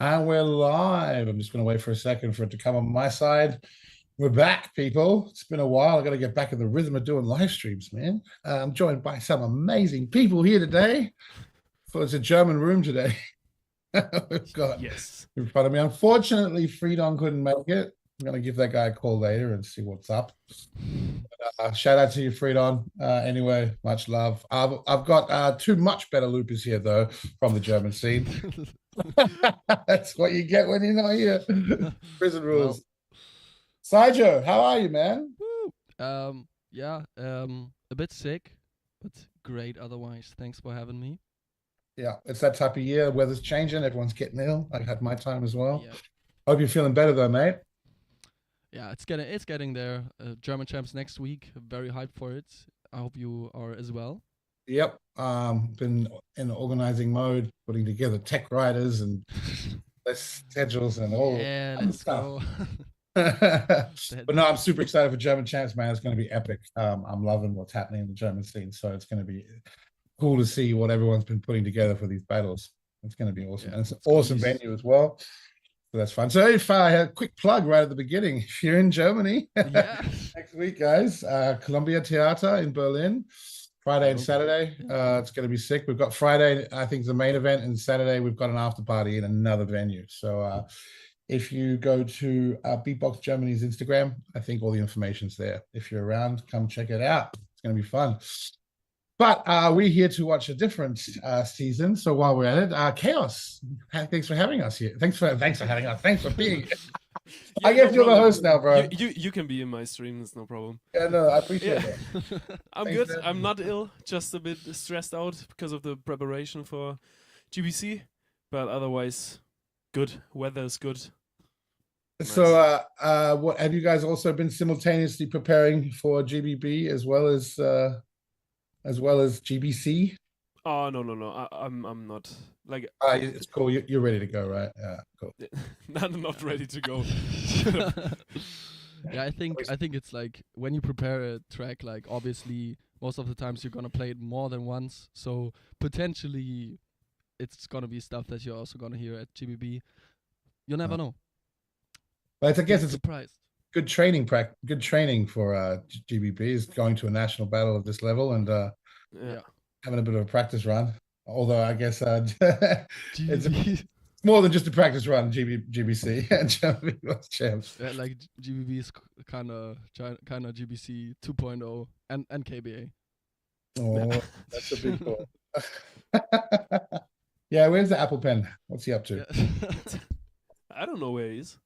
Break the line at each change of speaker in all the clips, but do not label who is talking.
And we're live. I'm just going to wait for a second for it to come on my side. We're back, people. It's been a while. I got to get back in the rhythm of doing live streams, man. I'm joined by some amazing people here today. So it's a German room today. We've got
Yes.
in front of me. Unfortunately, Freedon couldn't make it. I'm going to give that guy a call later and see what's up. Shout out to you, Freedon. Anyway, much love. I've got two much better loopers here, though, from the German scene. That's what you get when you're not here. Prison rules. SYJO, how are you, man?
Yeah, a bit sick, but great otherwise. Thanks for having me.
Yeah, it's that type of year. Weather's changing. Everyone's getting ill. I had my time as well.
Yeah.
Hope you're feeling better though, mate.
Yeah, it's getting there. German champs next week. Very hyped for it. I hope you are as well.
Yep. Been in organizing mode, putting together tech riders and schedules and all.
Yeah, let's
stuff.
go.
But no, I'm super excited for German champs, man. It's going to be epic. I'm loving what's happening in the German scene, so it's going to be cool to see what everyone's been putting together for these battles. It's going to be awesome.
Yeah,
and it's an awesome venue as well. So that's fun. So if I had a quick plug right at the beginning, if you're in Germany,
Yeah.
next week, guys, Columbia Theater in Berlin, Friday and Saturday. It's going to be sick. We've got Friday, I think, the main event, and Saturday we've got an after party in another venue. So if you go to BEATBOX Germany's Instagram, I think all the information's there. If you're around, come check it out. It's going to be fun. But we're here to watch a different season. So while we're at it, KAOS, thanks for having us here. Thanks for having us. Thanks for being.
Yeah,
I guess you're the host now, bro.
You can be in my stream. It's no problem.
Yeah, no, I appreciate it.
I'm
Thanks,
good.
man.
I'm not ill. Just a bit stressed out because of the preparation for GBC, but otherwise, good. Weather is good.
So, what have you guys also been simultaneously preparing for GBB as well as GBC?
Oh no. I'm not like.
It's cool. You're ready to go, right? Yeah, cool.
not ready to go.
Yeah, I think it's like when you prepare a track, like obviously most of the times you're gonna play it more than once, so potentially it's gonna be stuff that you're also gonna hear at GBB. You never know.
But I guess it's
surprised.
Good training for GBB is going to a national battle of this level and
Yeah.
having a bit of a practice run. Although I guess it's
GBB.
more than just a practice run. GBC and Germany was champs.
Yeah, like GBB is kind of GBC 2.0 and KBA.
Oh, that's a big call. Yeah, where's the Apple Pen? What's he up to?
Yeah.
I don't know where he is.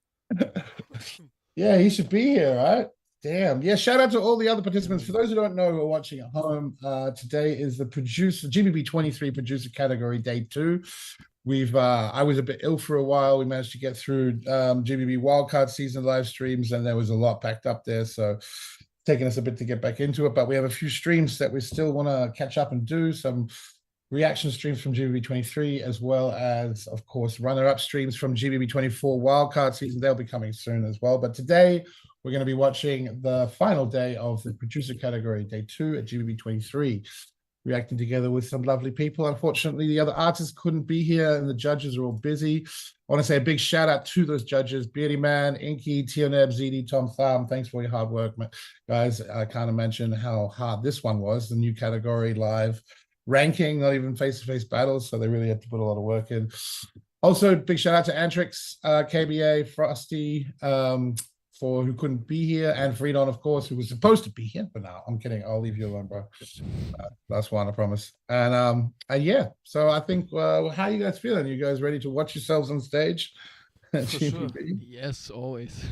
Yeah, he should be here, right? Damn. Yeah, shout out to all the other participants. For those who don't know who are watching at home, today is the GBB23 producer category, day 2. I was a bit ill for a while. We managed to get through GBB wildcard season live streams, and there was a lot packed up there. So taking us a bit to get back into it, but we have a few streams that we still want to catch up and do. Some reaction streams from GBB23, as well as, of course, runner-up streams from GBB24 wildcard season. They'll be coming soon as well. But today, we're going to be watching the final day of the producer category, day 2 at GBB23, reacting together with some lovely people. Unfortunately, the other artists couldn't be here, and the judges are all busy. I want to say a big shout-out to those judges, Beardy Man, Inky, TIONEB, ZD, Tom Thumb. Thanks for your hard work, guys. I can't imagine how hard this one was, the new category live ranking, not even face-to-face battles, so they really had to put a lot of work in. Also, big shout out to Antrix, KBA, Frosty, for who couldn't be here, and Freedon, of course, who was supposed to be here, but no, I'm kidding. I'll leave you alone, bro. Last one, I promise. And yeah, so I think, how are you guys feeling? You guys ready to watch yourselves on stage?
For sure.
Yes, always.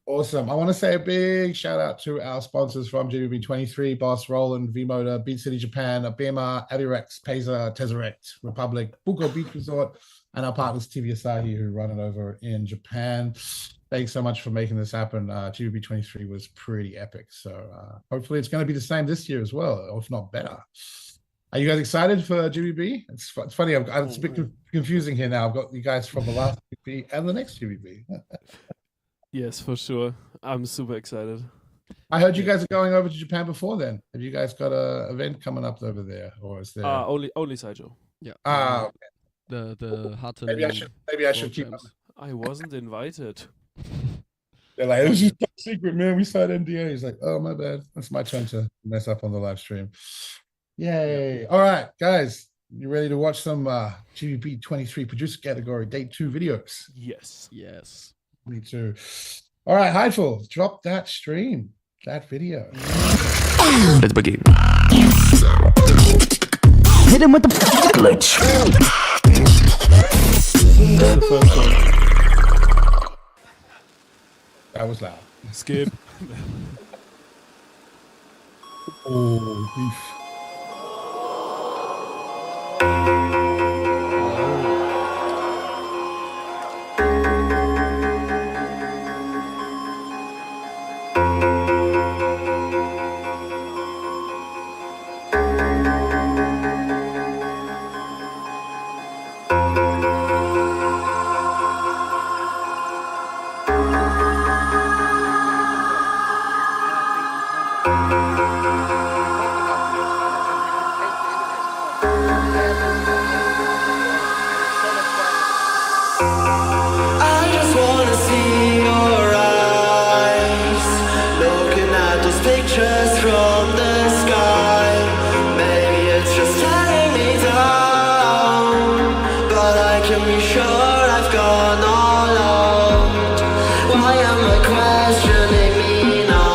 Awesome. I want to say a big shout out to our sponsors from GBB23, Boss, Roland, V-Motor, Beat City Japan, Abema, Avirex, Pazr, Tesseract, Republic, Buko Beach Resort, and our partners TV Asahi, who run it over in Japan. Thanks so much for making this happen. GBB23 was pretty epic. So hopefully it's going to be the same this year as well, or if not better. Are you guys excited for GBB? It's funny. It's a bit confusing here now. I've got you guys from the last GBB and the next GBB.
Yes, for sure. I'm super excited.
I heard you guys are going over to Japan before then. Have you guys got an event coming up over there, or is there
only SYJO?
Yeah.
Okay.
The hard to
Maybe I
leave
should. Maybe I should keep.
programs.
I wasn't invited.
They're like, it was just top secret, man. We signed NDA. He's like, oh, my bad. It's my turn to mess up on the live stream. Yay. All right, guys. You ready to watch some GBB23 producer category day 2 videos?
Yes.
Yes.
Me too. All right, Heidful, drop that stream, that video.
Let's begin.
Hit him with the glitch.
That's the first one.
That was loud.
Skip.
Oh, beef.
I just wanna see your eyes, looking at those pictures from the sky. Maybe it's just tearing me down, but I can be sure I've gone all out. Why am I questioning me now?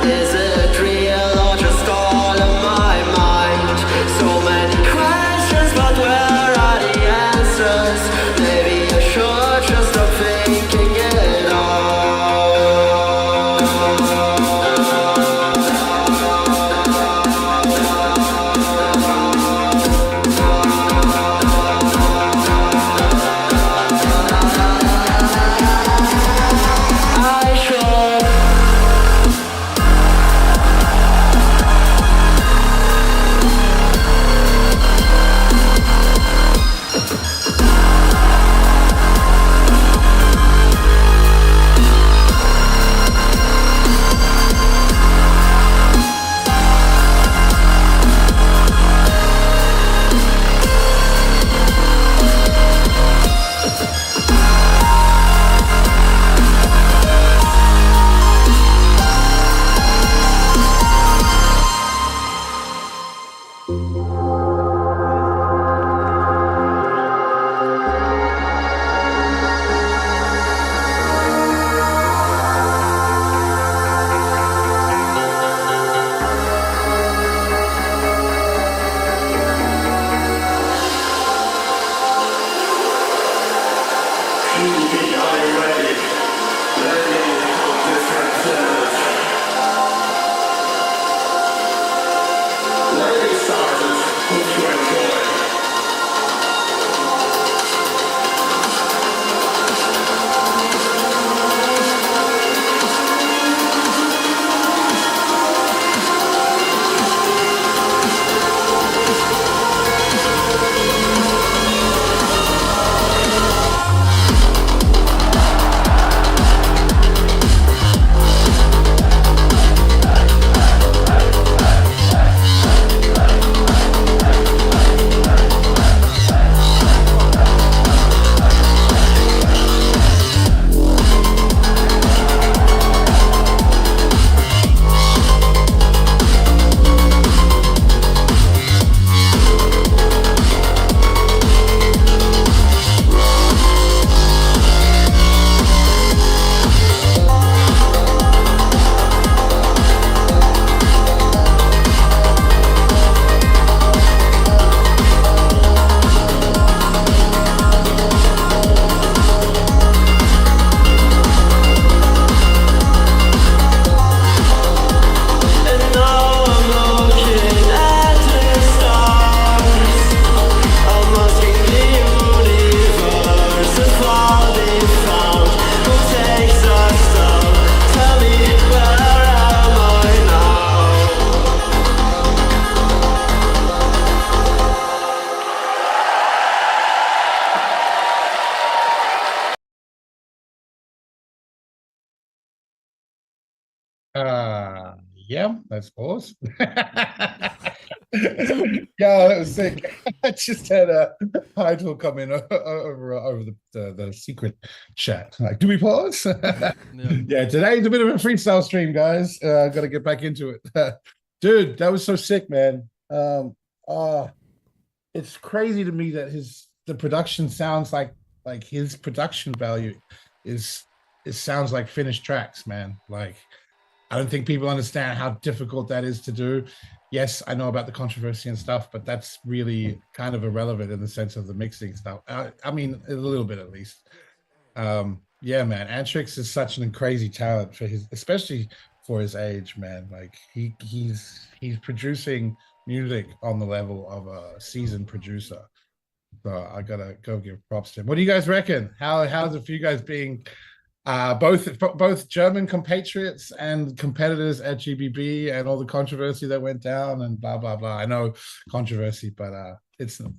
Is it real or just all in my mind? So many questions, but where are the answers? Maybe I should just stop thinking it out. I should.
Yeah, let's pause. Yeah, that was sick. I just had a title come in over the secret chat. Like, do we pause? Yeah, today's a bit of a freestyle stream, guys. Got to get back into it. Dude, that was so sick, man. It's crazy to me that the production sounds like his production value it sounds like finished tracks, man. Like, I don't think people understand how difficult that is to do. Yes, I know about the controversy and stuff, but that's really kind of irrelevant in the sense of the mixing stuff. I mean, a little bit at least. Yeah, man, Antrix is such an crazy talent for especially for his age, man. Like he's producing music on the level of a seasoned producer. So I gotta go give props to him. What do you guys reckon? How's it for you guys being both German compatriots and competitors at GBB and all the controversy that went down and blah blah blah? I know controversy, but it's one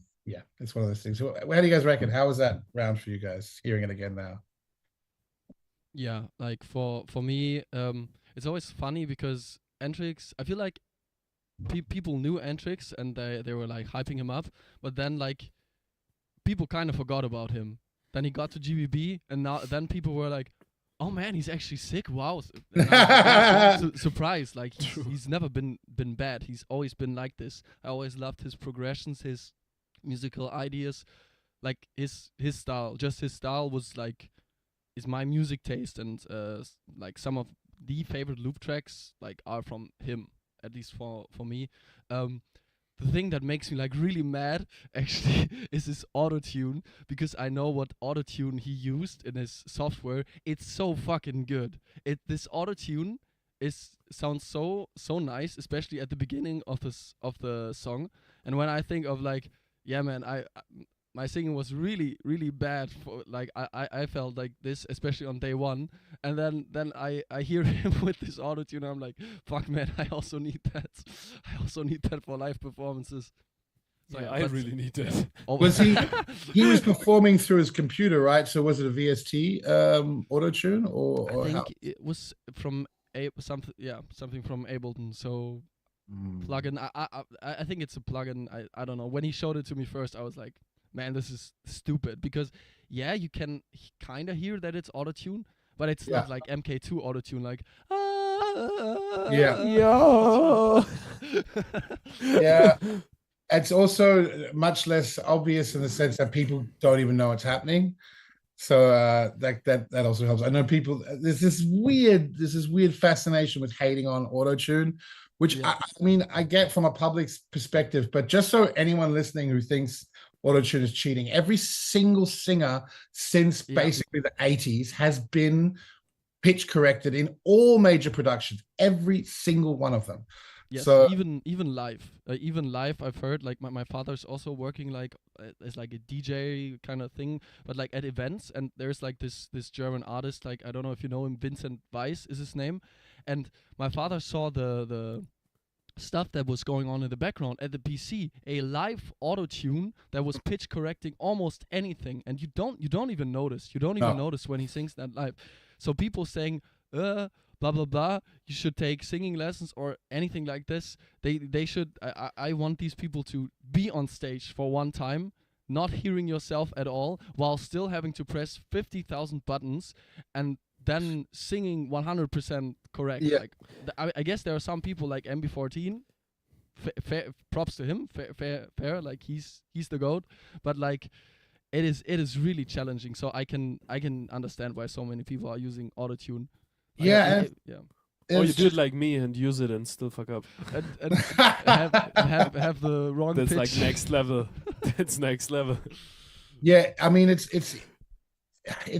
of those things. So how do you guys reckon? How was that round for you guys? Hearing it again now.
Yeah, like for me, it's always funny because Antrix, I feel like people knew Antrix and they were like hyping him up, but then like people kind of forgot about him. Then he got to GBB, and then people were like, "Oh man, he's actually sick! Wow!" Surprised. Like he's never been bad. He's always been like this. I always loved his progressions, his musical ideas, like his style. Just his style was like is my music taste, and like some of the favorite loop tracks like are from him, at least for me. The thing that makes me like really mad actually is his auto-tune, because I know what auto-tune he used in his software. It's so fucking good. This auto-tune sounds so nice, especially at the beginning of the song. And when I think of like, yeah man, my singing was really bad for like I felt like this, especially on day one, and then I hear him with this auto-tune, and I'm like, fuck man, I also need that for live performances. So
yeah, I really need that.
Was he was performing through his computer, right? So was it a VST auto-tune or
I think
how?
it was from something from Ableton. So plugin. I think it's a plugin. I don't know. When he showed it to me first, I was like, man, this is stupid, because yeah, you can kind of hear that it's auto-tune, but it's not like MK2 auto-tune, like
yeah. It's also much less obvious in the sense that people don't even know it's happening. So that also helps. I know people. There's this weird fascination with hating on auto-tune, which I mean I get from a public's perspective, but just so anyone listening who thinks auto-tune is cheating, every single singer since basically the 80s has been pitch corrected in all major productions, every single one of them.
Yes,
so
even live, I've heard, like my father's also working like as like a DJ kind of thing, but like at events, and there's like this German artist, like I don't know if you know him, Vincent Weiss is his name, and my father saw the stuff that was going on in the background at the PC, a live auto-tune that was pitch correcting almost anything, and you don't even notice. You don't even notice when he sings that live. So people saying blah blah blah, you should take singing lessons or anything like this. They should. I want these people to be on stage for one time, not hearing yourself at all, while still having to press 50,000 buttons and then singing 100% correct.
Yeah.
Like, I guess there are some people like MB14. Props to him. Fair. Like he's the GOAT. But like, it is really challenging. So I can understand why so many people are using autotune.
Yeah.
Or you do it like me and use it and still fuck up.
And have the wrong
That's
pitch.
like next level. That's next level.
Yeah, I mean it's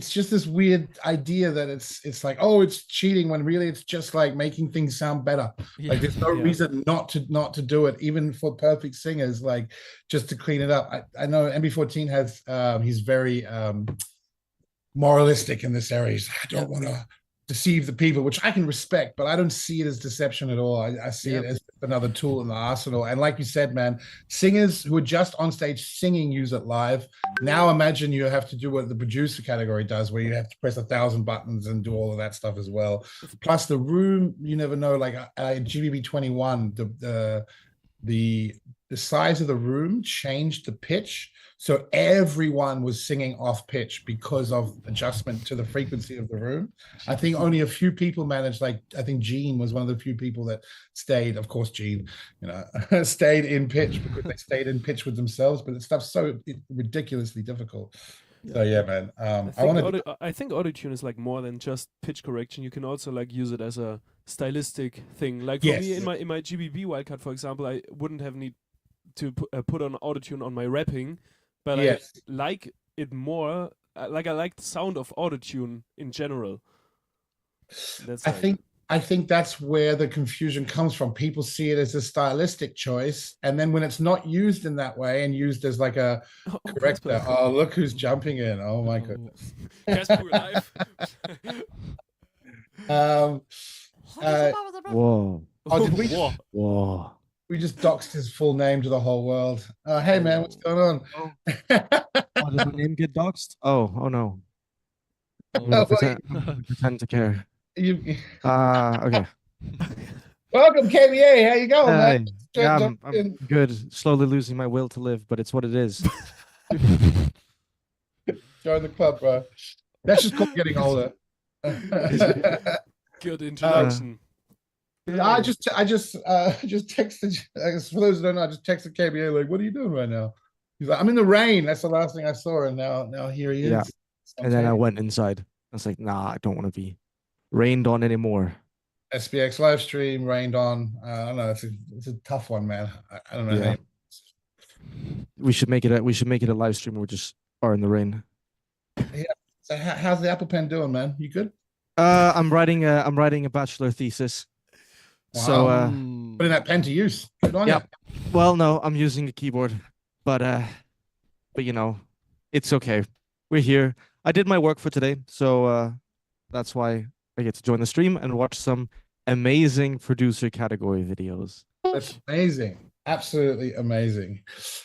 just this weird idea that it's like, oh, it's cheating, when really it's just like making things sound better.
Yeah.
Like there's no reason not to do it, even for perfect singers, like just to clean it up. I know MB14 has he's very moralistic in this area. He's, I don't want to deceive the people, which I can respect, but I don't see it as deception at all. I see it as another tool in the arsenal. And like you said, man, singers who are just on stage singing use it live. Now imagine you have to do what the producer category does, where you have to press 1,000 buttons and do all of that stuff as well. Plus the room, you never know, like GBB23, the size of the room changed the pitch. So everyone was singing off pitch because of adjustment to the frequency of the room. I think only a few people managed, like I think Gene was one of the few people that stayed, of course, Gene, stayed in pitch because they stayed in pitch with themselves, but the stuff's so ridiculously difficult. So yeah, man.
I think autotune is like more than just pitch correction. You can also like use it as a stylistic thing. Like for me in my GBB wildcard, for example, I wouldn't have need to put on autotune on my rapping, but I like it more. Like I like the sound of autotune in general. That's
I think that's where the confusion comes from. People see it as a stylistic choice, and then when it's not used in that way and used as like a corrector, oh, look who's jumping in. Oh my goodness.
Casper live.
Whoa.
Oh, did we?
Whoa.
We just doxed his full name to the whole world. Hey man, what's going on?
Oh, does my name get doxed? Oh no. Pretend to care. Okay.
Welcome, KBA. How you going, man?
Yeah, I'm good. Slowly losing my will to live, but it's what it is.
Join the club, bro. That's just called getting older.
Good introduction.
I just texted. For those who don't know, I just texted KBA like, "What are you doing right now?" He's like, "I'm in the rain." That's the last thing I saw, and now here he is.
Yeah. And then I went inside. I was like, "Nah, I don't want to be rained on anymore."
SBX live stream rained on. I don't know. It's a tough one, man. I don't know.
Yeah. We should make it a live stream. We just are in the rain.
Yeah. So how's the Apple Pen doing, man? You good?
I'm writing a bachelor thesis.
Wow.
So
putting that pen to use. Good on you.
Well, no, I'm using a keyboard, but you know, it's okay. We're here. I did my work for today, so that's why I get to join the stream and watch some amazing producer category videos.
That's amazing. Absolutely amazing.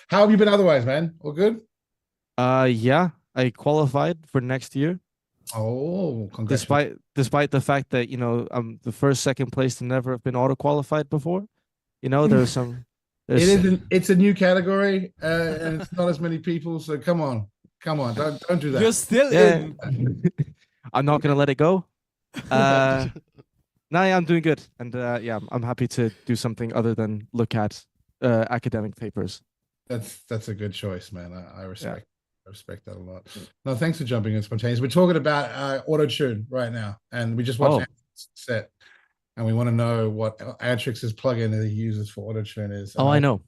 How have you been otherwise, man? All good?
Yeah, I qualified for next year.
Oh, congratulations.
Despite the fact that, you know, I'm the second place to never have been auto qualified before. You know, it's
a new category, and it's not as many people, so come on, don't do that.
You're still in.
I'm not gonna let it go. No, yeah, I'm doing good, and yeah, I'm happy to do something other than look at academic papers.
That's a good choice, man. I respect. I respect that a lot. No, thanks for jumping in spontaneous. We're talking about auto-tune right now, and we just watched Antrix set, and we want to know what Antrix's plugin that he uses for auto-tune is.
I know.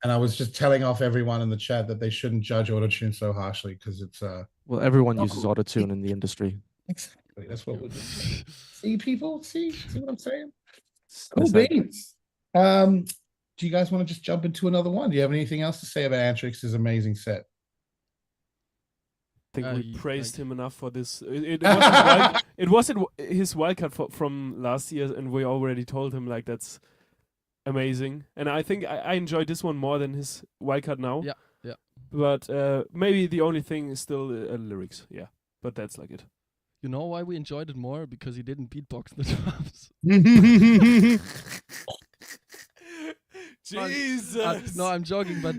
And I was just telling off everyone in the chat that they shouldn't judge auto-tune so harshly because it's
well, everyone uses auto-tune in the industry.
Exactly. That's what we're doing. See, people? See what I'm saying? Cool beans. Do you guys want to just jump into another one? Do you have anything else to say about Antrix's amazing set?
I think we praised him enough for this. It wasn't his wildcard from last year, and we already told him like that's amazing. And I think I enjoyed this one more than his wildcard now.
Yeah.
But maybe the only thing is still lyrics. Yeah, but that's like it.
You know why we enjoyed it more? Because he didn't beatbox the drums.
Jesus.
No, I'm joking, but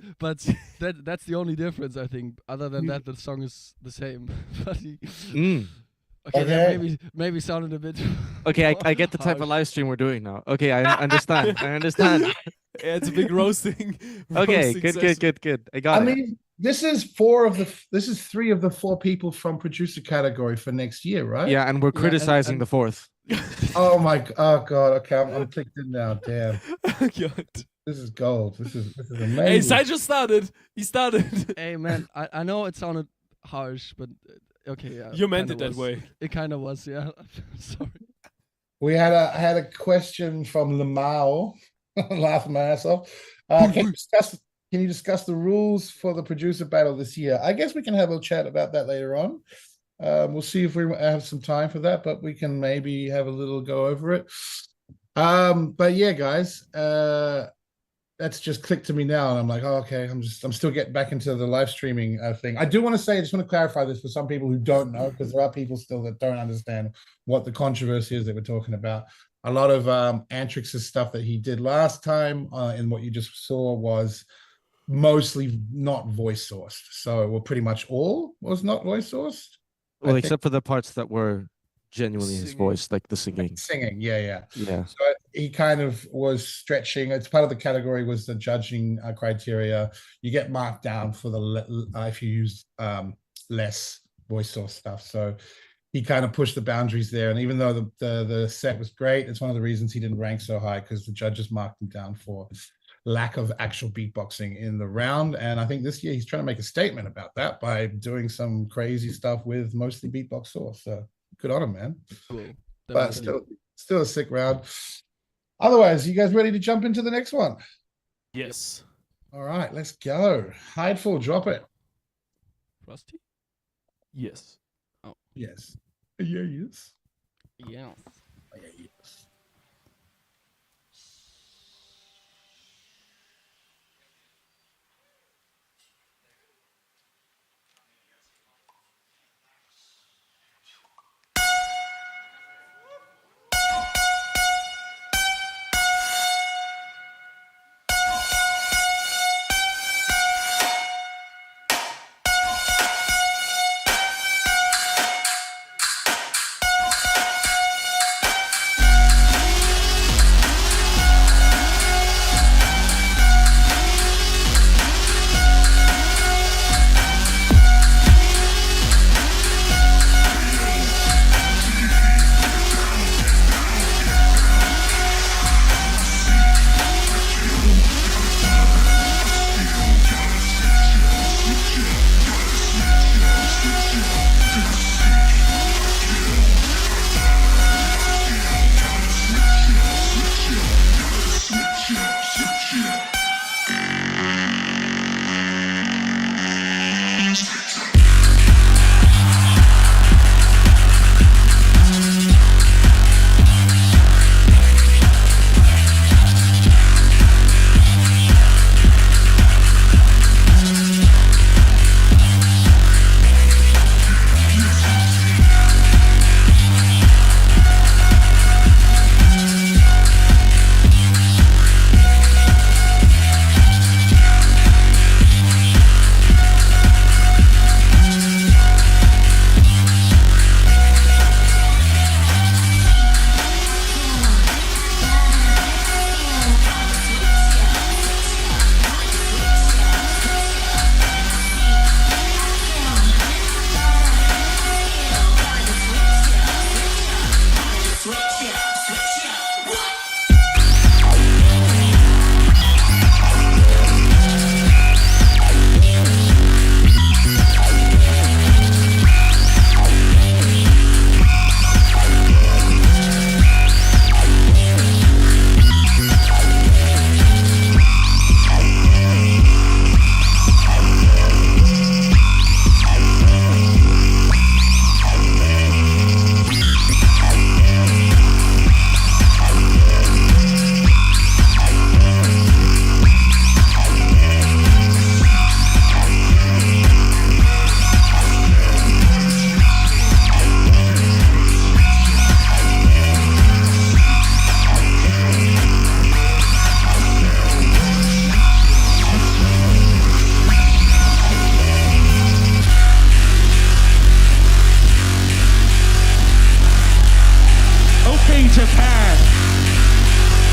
that's the only difference, I think. Other than that, the song is the same. But okay. Maybe sounded a bit.
Okay, I get the type of live stream we're doing now. Okay, I understand. I understand.
Yeah, it's a big roasting.
Okay, good. I got it.
I mean, this is three of the four people from producer category for next year, right?
Yeah, and we're criticizing the fourth.
Oh god. Okay, I'm clicked in now. Damn.
God.
This is gold. This is amazing.
Hey, SYJO started. He started.
Hey man, I know it sounded harsh, but okay, yeah.
You meant it that way.
It kind of was, yeah. Sorry.
We had a question from Lamau. Laughing my ass off. Can you discuss the rules for the producer battle this year? I guess we can have a chat about that later on. We'll see if we have some time for that, but we can maybe have a little go over it. But yeah, guys, that's just clicked to me now, and I'm like, oh, okay, I'm still getting back into the live streaming thing. I do want to say, I just want to clarify this for some people who don't know, because there are people still that don't understand what the controversy is that we're talking about. A lot of Antrix's stuff that he did last time in what you just saw was mostly not voice sourced. So well, pretty much all was not voice sourced.
Well, except for the parts that were genuinely his voice, like the singing.
Yeah.
So
he kind of was stretching. It's part of the category was the judging criteria. You get marked down for the if you use less voice source stuff. So he kind of pushed the boundaries there. And even though the set was great, it's one of the reasons he didn't rank so high, because the judges marked him down for lack of actual beatboxing in the round. And I think this year he's trying to make a statement about that by doing some crazy stuff with mostly beatbox source. So good on him, man.
Cool.
But still a sick round. Otherwise, you guys ready to jump into the next one?
Yes.
All right, let's go. Hideful, drop it.
Frosty?
Yes.
Oh.
Yes. Yes.
Yeah.
Yes.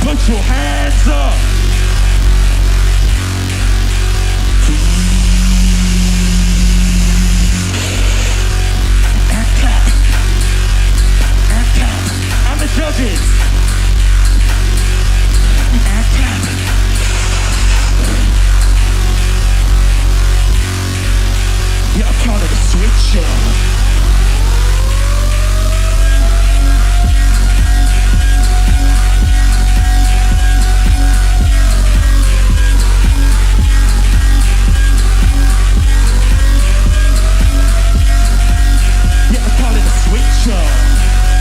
Put your hands up. And clap. And clap. And the judges. And clap. Yeah, I call it a switch up.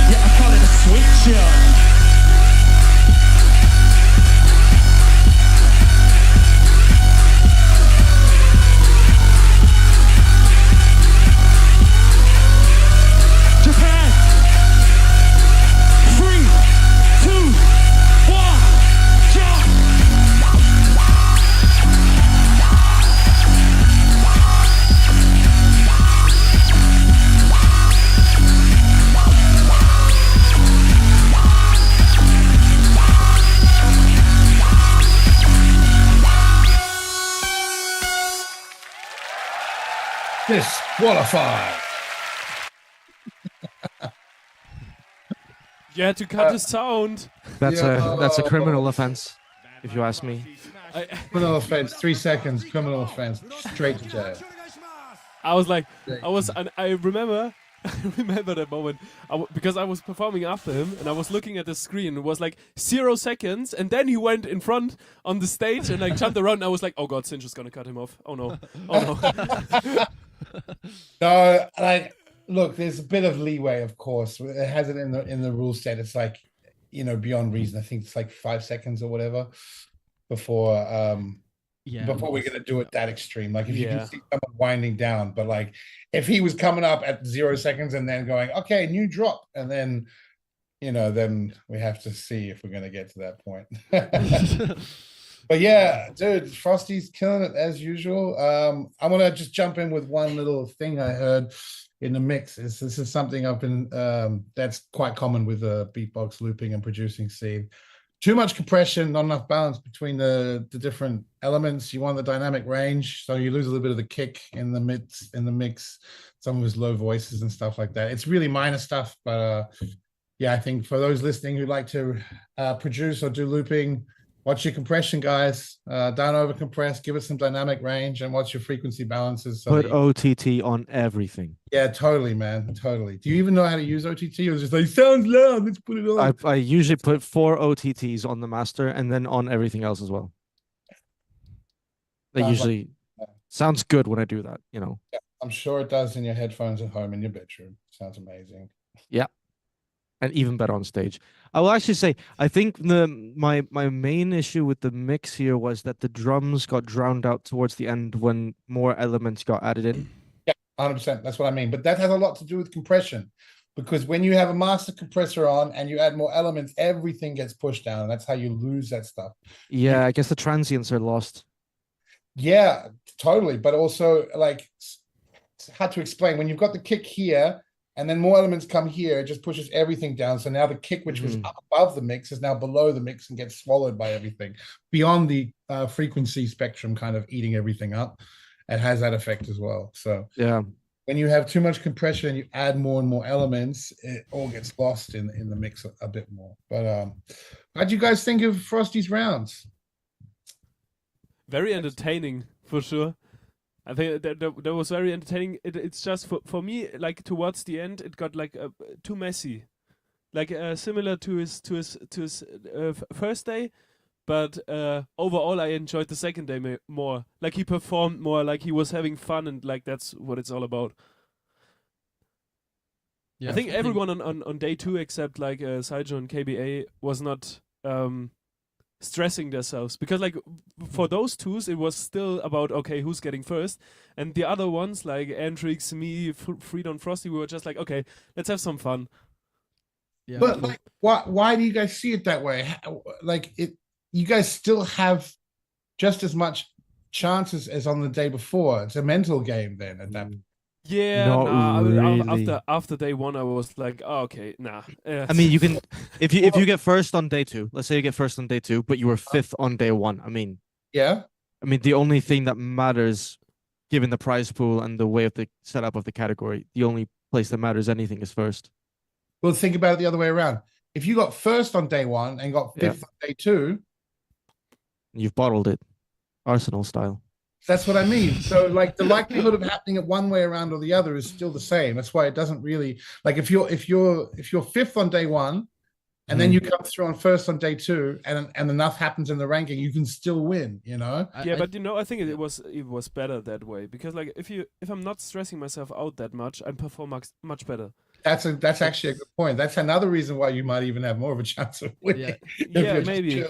Yeah, I call it a switch up.
Disqualified.
You had to cut the sound.
That's a criminal offense, if you ask me.
Criminal offense, 3 seconds. Criminal offense, straight to jail.
I was like, I remember that moment because I was performing after him and I was looking at the screen. It was like 0 seconds, and then he went in front on the stage and like jumped around. And I was like, oh god, SYNJO's gonna cut him off. Oh no, oh no.
No, like, look, there's a bit of leeway, of course. It has it in the rule set. It's like, you know, beyond reason. I think it's like 5 seconds or whatever before we're gonna do it that extreme. Like if you can see someone winding down, but like if he was coming up at 0 seconds and then going, okay, new drop, and then, you know, then we have to see if we're gonna get to that point. But yeah, dude, Frosty's killing it as usual. I want to just jump in with one little thing I heard in the mix. This is something I've been that's quite common with the beatbox looping and producing scene. Too much compression, not enough balance between the different elements. You want the dynamic range, so you lose a little bit of the kick in the mix, some of his low voices and stuff like that. It's really minor stuff, but yeah, I think for those listening who like to produce or do looping, watch your compression, guys. Don't over compress. Give it some dynamic range, and watch your frequency balances. So
Put OTT on everything.
Yeah, totally, man. Totally. Do you even know how to use OTT? Or just like, sounds loud, let's put it on?
I usually put 4 OTTs on the master and then on everything else as well. That usually sounds good when I do that, you know.
Yeah, I'm sure it does in your headphones at home in your bedroom. Sounds amazing.
Yeah. And even better on stage. I will actually say, I think my main issue with the mix here was that the drums got drowned out towards the end when more elements got added in.
Yeah, 100%. That's what I mean. But that has a lot to do with compression, because when you have a master compressor on and you add more elements, everything gets pushed down. And that's how you lose that stuff.
Yeah, I guess the transients are lost.
Yeah, totally. But also, like, it's hard to explain. When you've got the kick here, and then more elements come here, it just pushes everything down. So now the kick, which was up above the mix, is now below the mix and gets swallowed by everything. Beyond the frequency spectrum kind of eating everything up, it has that effect as well. So
yeah,
when you have too much compression and you add more and more elements, it all gets lost in the mix a bit more. But how'd you guys think of Frosty's rounds?
Very entertaining, for sure. I think that was very entertaining. It's just for me, like towards the end, it got like too messy, like similar to his first day, but overall I enjoyed the second day more. Like he performed more, like he was having fun, and like that's what it's all about. Yeah, I think everyone on day 2 except like SYJO and KBA was not stressing themselves, because like for those twos it was still about, okay, who's getting first, and the other ones like Antrix, me, FRIIDON, Frosty, we were just like, okay, let's have some fun.
Yeah, but like, why do you guys see it that way? Like, you guys still have just as much chances as on the day before. It's a mental game then at that point.
Yeah,
really.
After day 1, I was like, oh, okay, nah.
I mean, you can if you get first on day 2. Let's say you get first on day 2, but you were 5th on day 1. I mean,
yeah.
I mean, the only thing that matters, given the prize pool and the way of the setup of the category, the only place that matters anything is first.
Well, think about it the other way around. If you got first on day 1 and got 5th on day 2,
you've bottled it, Arsenal style.
That's what I mean. So like the likelihood of happening it one way around or the other is still the same. That's why it doesn't really, like, if you're 5th on day 1 and then you come through on first on day 2 and enough happens in the ranking, you can still win, you know?
Yeah, but you know, I think it was better that way, because like if I'm not stressing myself out that much, I perform much better.
That's actually a good point. That's another reason why you might even have more of a chance of winning.
Yeah, maybe.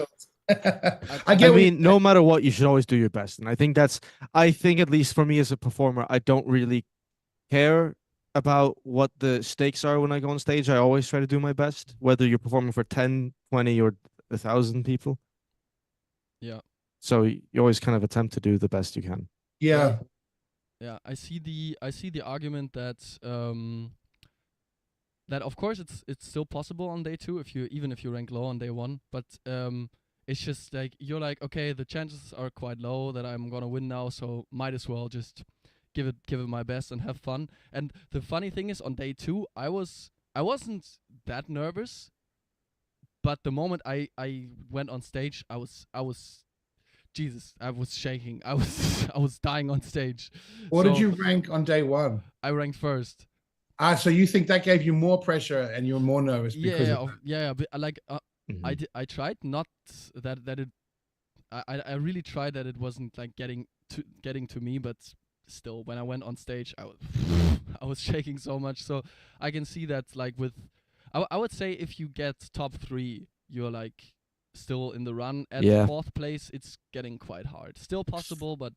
I mean, no matter what, you should always do your best. And I think at least for me as a performer, I don't really care about what the stakes are when I go on stage. I always try to do my best, whether you're performing for 10, 20, or 1,000 people.
Yeah.
So you always kind of attempt to do the best you can.
Yeah.
Yeah, I see the argument that that of course it's still possible on day 2 even if you rank low on day 1, but it's just like you're like, okay, the chances are quite low that I'm gonna win now, so might as well just give it my best and have fun. And the funny thing is, on day 2, I wasn't that nervous, but the moment I went on stage, I was Jesus, I was shaking. I was dying on stage.
What did you rank on day 1?
I ranked first.
So you think that gave you more pressure and you were more nervous because
but like I tried not that it. I really tried that it wasn't like getting to me, but still, when I went on stage, I was shaking so much. So I can see that, like, with I would say if you get top 3, you're like still in the run. At 4th place, it's getting quite hard. Still possible, but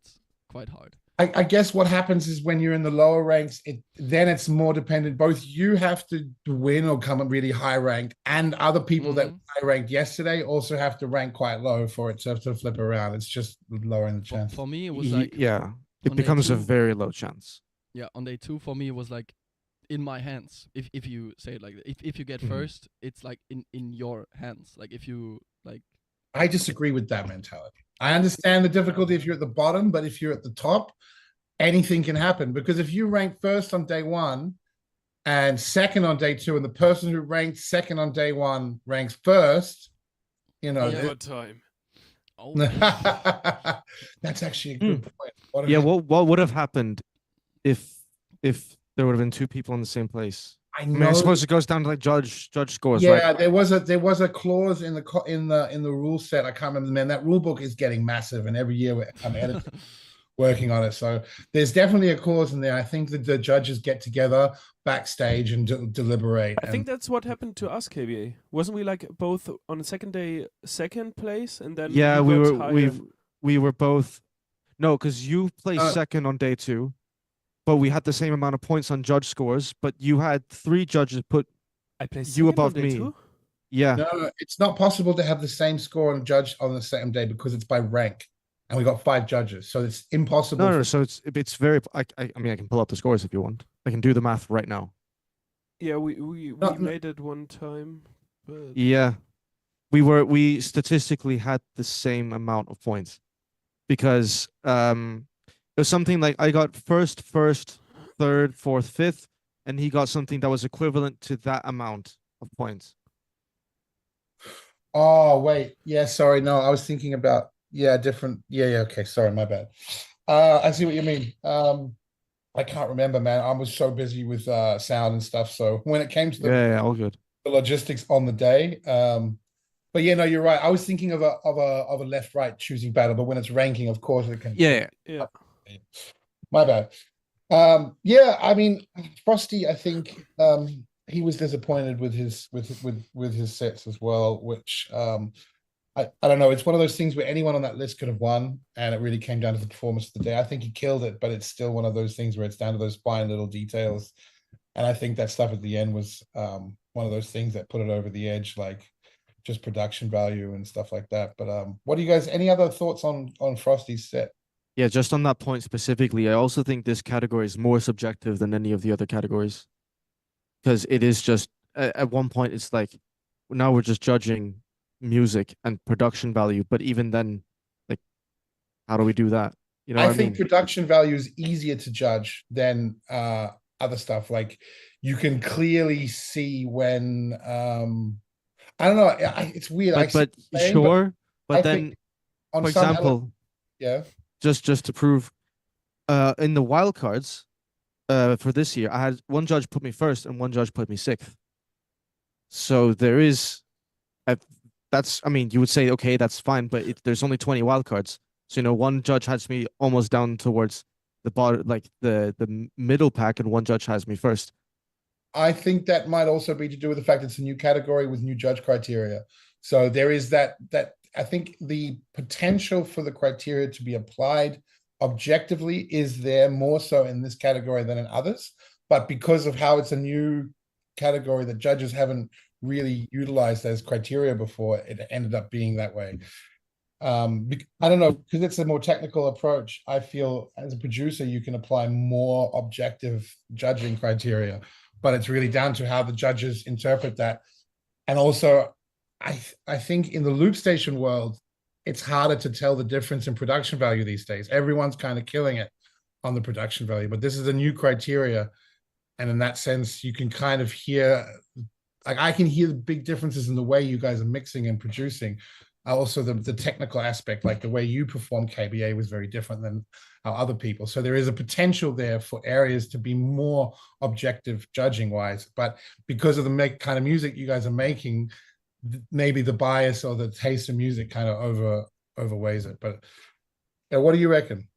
quite hard.
I guess what happens is when you're in the lower ranks, then it's more dependent. Both you have to win or come a really high rank, and other people that I ranked yesterday also have to rank quite low for it to flip around. It's just lowering the chance.
For me, it was like
it becomes a very low chance.
Yeah, on day 2 for me it was like in my hands. If you say it like that. If you get first, it's like in your hands. Like if you like.
I disagree with that mentality. I understand the difficulty if you're at the bottom, but if you're at the top, anything can happen. Because if you rank first on day 1 and second on day 2, and the person who ranked second on day 1 ranks first, you know.
What time?
Oh.
That's actually a good point.
What would have happened if there would have been 2 people in the same place?
I
mean, I suppose it goes down to like judge scores,
right?
Yeah,
there was a clause in the rule set. I can't remember, man. That rule book is getting massive, and every year I'm editing, working on it. So there's definitely a clause in there. I think that the judges get together backstage and deliberate.
I think that's what happened to us, KBA. Wasn't we like both on the second day, second place, and then
we were both. No, because you placed second on day 2. But we had the same amount of points on judge scores, but you had 3 judges put you above me.
2?
Yeah.
No, it's not possible to have the same score on judge on the same day because it's by rank, and we got 5 judges, so it's impossible.
No, so it's very. I mean, I can pull up the scores if you want. I can do the math right now.
Yeah, we made it one time. But...
Yeah, we statistically had the same amount of points because it was something like I got first, third, 4th, 5th, and he got something that was equivalent to that amount of points.
Oh, wait. Yeah, sorry. No, I was thinking about, different. Yeah. Okay. Sorry. My bad. I see what you mean. I can't remember, man. I was so busy with sound and stuff. So when it came to
the all good.
The logistics on the day. But yeah, no, you're right. I was thinking of a left-right choosing battle, but when it's ranking, of course it can.
Yeah.
My bad. I mean, Frosty, I think he was disappointed with his sets as well, which I don't know. It's one of those things where anyone on that list could have won, and it really came down to the performance of the day. I think he killed it, but it's still one of those things where it's down to those fine little details. And I think that stuff at the end was one of those things that put it over the edge, like just production value and stuff like that. But what do you guys? Any other thoughts on Frosty's set?
Yeah, just on that point specifically, I also think this category is more subjective than any of the other categories. Because it is just, at one point, it's like, now we're just judging music and production value. But even then, like, how do we do that? You know,
I think production value is easier to judge than other stuff. Like, you can clearly see when, I don't know, it's weird.
But then, for example, just to prove, in the wildcards for this year, I had one judge put me first and one judge put me 6th. So there is, I mean, you would say, okay, that's fine, but there's only 20 wildcards. So, you know, one judge has me almost down towards the bottom, like the middle pack, and one judge has me first.
I think that might also be to do with the fact it's a new category with new judge criteria. So there is that I think the potential for the criteria to be applied objectively is there more so in this category than in others. But because of how it's a new category that judges haven't really utilized as criteria before, it ended up being that way. I don't know, because it's a more technical approach. I feel as a producer, you can apply more objective judging criteria, but it's really down to how the judges interpret that. And also, I think in the loop station world, it's harder to tell the difference in production value these days. Everyone's kind of killing it. on the production value, but this is a new criteria. And in that sense, you can kind of hear, like I can hear the big differences in the way you guys are mixing and producing. Also the technical aspect, like the way you perform KBA was very different than other people. So there is a potential there for areas to be more objective judging wise, but because of the kind of music you guys are making, maybe the bias or the taste of music kind of overweighs it. But what do you reckon?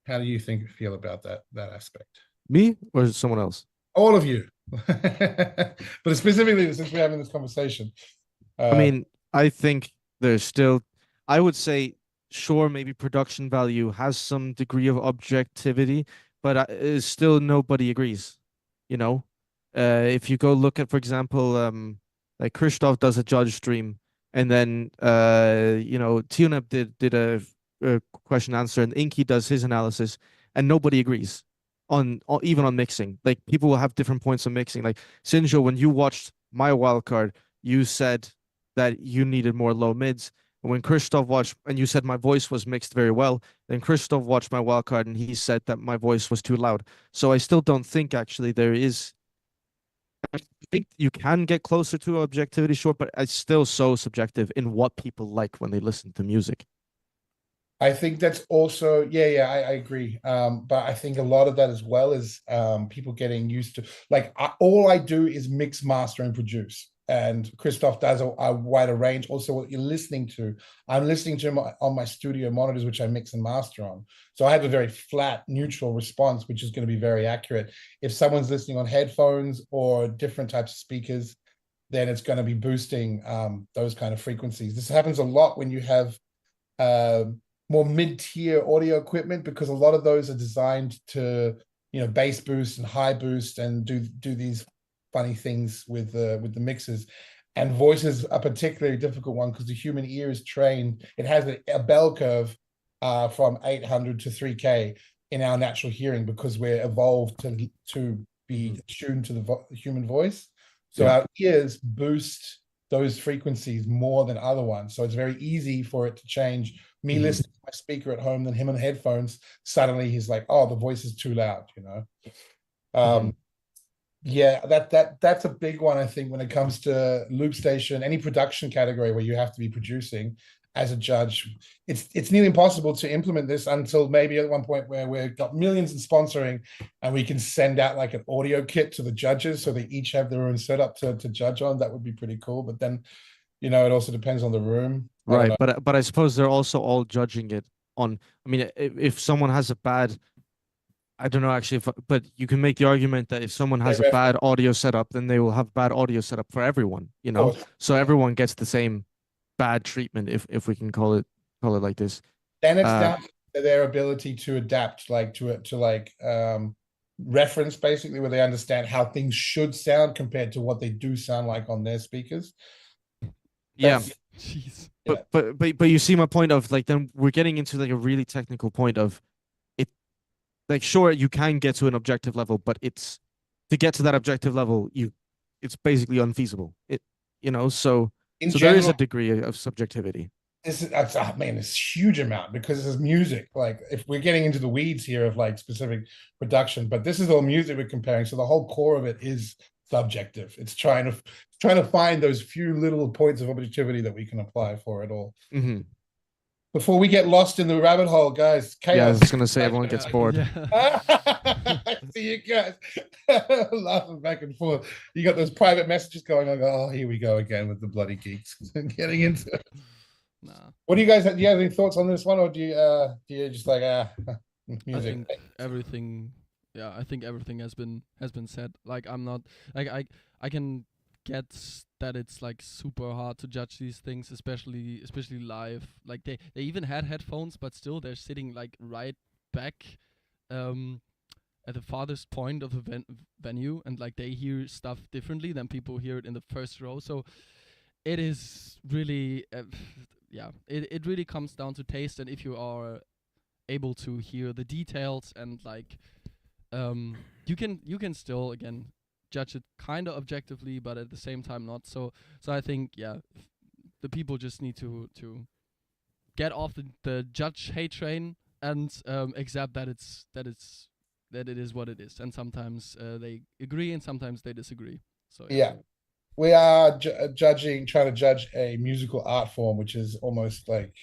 How do you feel about that aspect?
Me or someone else?
All of you. But specifically, since we're having this conversation.
I mean, I think there's still, I would say, sure, maybe production value has some degree of objectivity, but still nobody agrees, you know? If you go look at, for example, like Christoph does a judge stream, and then, you know, TIONEB did a question answer, and Inky does his analysis, and nobody agrees on even on mixing. Like, people will have different points on mixing. Like, SYNJO, when you watched my wildcard, you said that you needed more low mids. And when Christoph watched, and you said my voice was mixed very well, then Christoph watched my wildcard and he said that my voice was too loud. So I still don't think actually there is. I think you can get closer to objectivity, sure, but it's still so subjective in what people like when they listen to music.
I think that's also, I agree. But I think a lot of that as well is people getting used to, like, all I do is mix, master, and produce. And Christoph does a wider range. Also, what you're listening to, I'm listening to him on my studio monitors, which I mix and master on. So I have a very flat, neutral response, which is going to be very accurate. If someone's listening on headphones or different types of speakers, then it's going to be boosting those kind of frequencies. This happens a lot when you have more mid-tier audio equipment, because a lot of those are designed to, you know, bass boost and high boost and do these funny things with the mixes. And voice is a particularly difficult one because the human ear is trained. It has a bell curve from 800 to 3K in our natural hearing, because we're evolved to be tuned to the human voice. So our ears boost those frequencies more than other ones. So it's very easy for it to change. Me listening to my speaker at home, then him on headphones, suddenly he's like, oh, the voice is too loud, you know? Yeah, that's a big one, I think, when it comes to loop station, any production category where you have to be producing as a judge. It's nearly impossible to implement this until maybe at one point where we've got millions in sponsoring and we can send out like an audio kit to the judges so they each have their own setup to judge on. That would be pretty cool. But then, you know, it also depends on the room.
Right, but I suppose they're also all judging it on, I mean, if someone has a bad, I don't know actually, but you can make the argument that if someone has a bad audio setup, then they will have bad audio setup for everyone, you know? So everyone gets the same bad treatment, if we can call it like this.
Then it's down to their ability to adapt, like to reference, basically, where they understand how things should sound compared to what they do sound like on their speakers.
Jeez.
But you see my point of, like, then we're getting into like a really technical point of it. Like, sure, you can get to an objective level, but it's to get to that objective level, it's basically unfeasible. You know, so there is a degree of subjectivity.
It's huge amount, because this is music. Like, if we're getting into the weeds here of like specific production, but this is all music we're comparing. So the whole core of it is subjective. It's trying to find those few little points of objectivity that we can apply for it all. Before we get lost in the rabbit hole, guys, KAOS.
Yeah, I was gonna say everyone gets bored.
I see you guys laughing back and forth. You got those private messages going on. Oh, here we go again with the bloody geeks getting into it.
Nah.
What do you guys have? Do you have any thoughts on this one, or do you just like music?
I think everything. Yeah, I think everything has been said. Like, I'm not like I can get that it's like super hard to judge these things, especially live. Like, they even had headphones, but still they're sitting like right back at the farthest point of the venue, and like they hear stuff differently than people hear it in the first row. So it is really it really comes down to taste, and if you are able to hear the details, and like you can still, again, judge it kind of objectively, but at the same time not. So I think, the people just need to get off the judge hate train and accept that it is what it is. And sometimes they agree, and sometimes they disagree. So
yeah. We are trying to judge a musical art form, which is almost like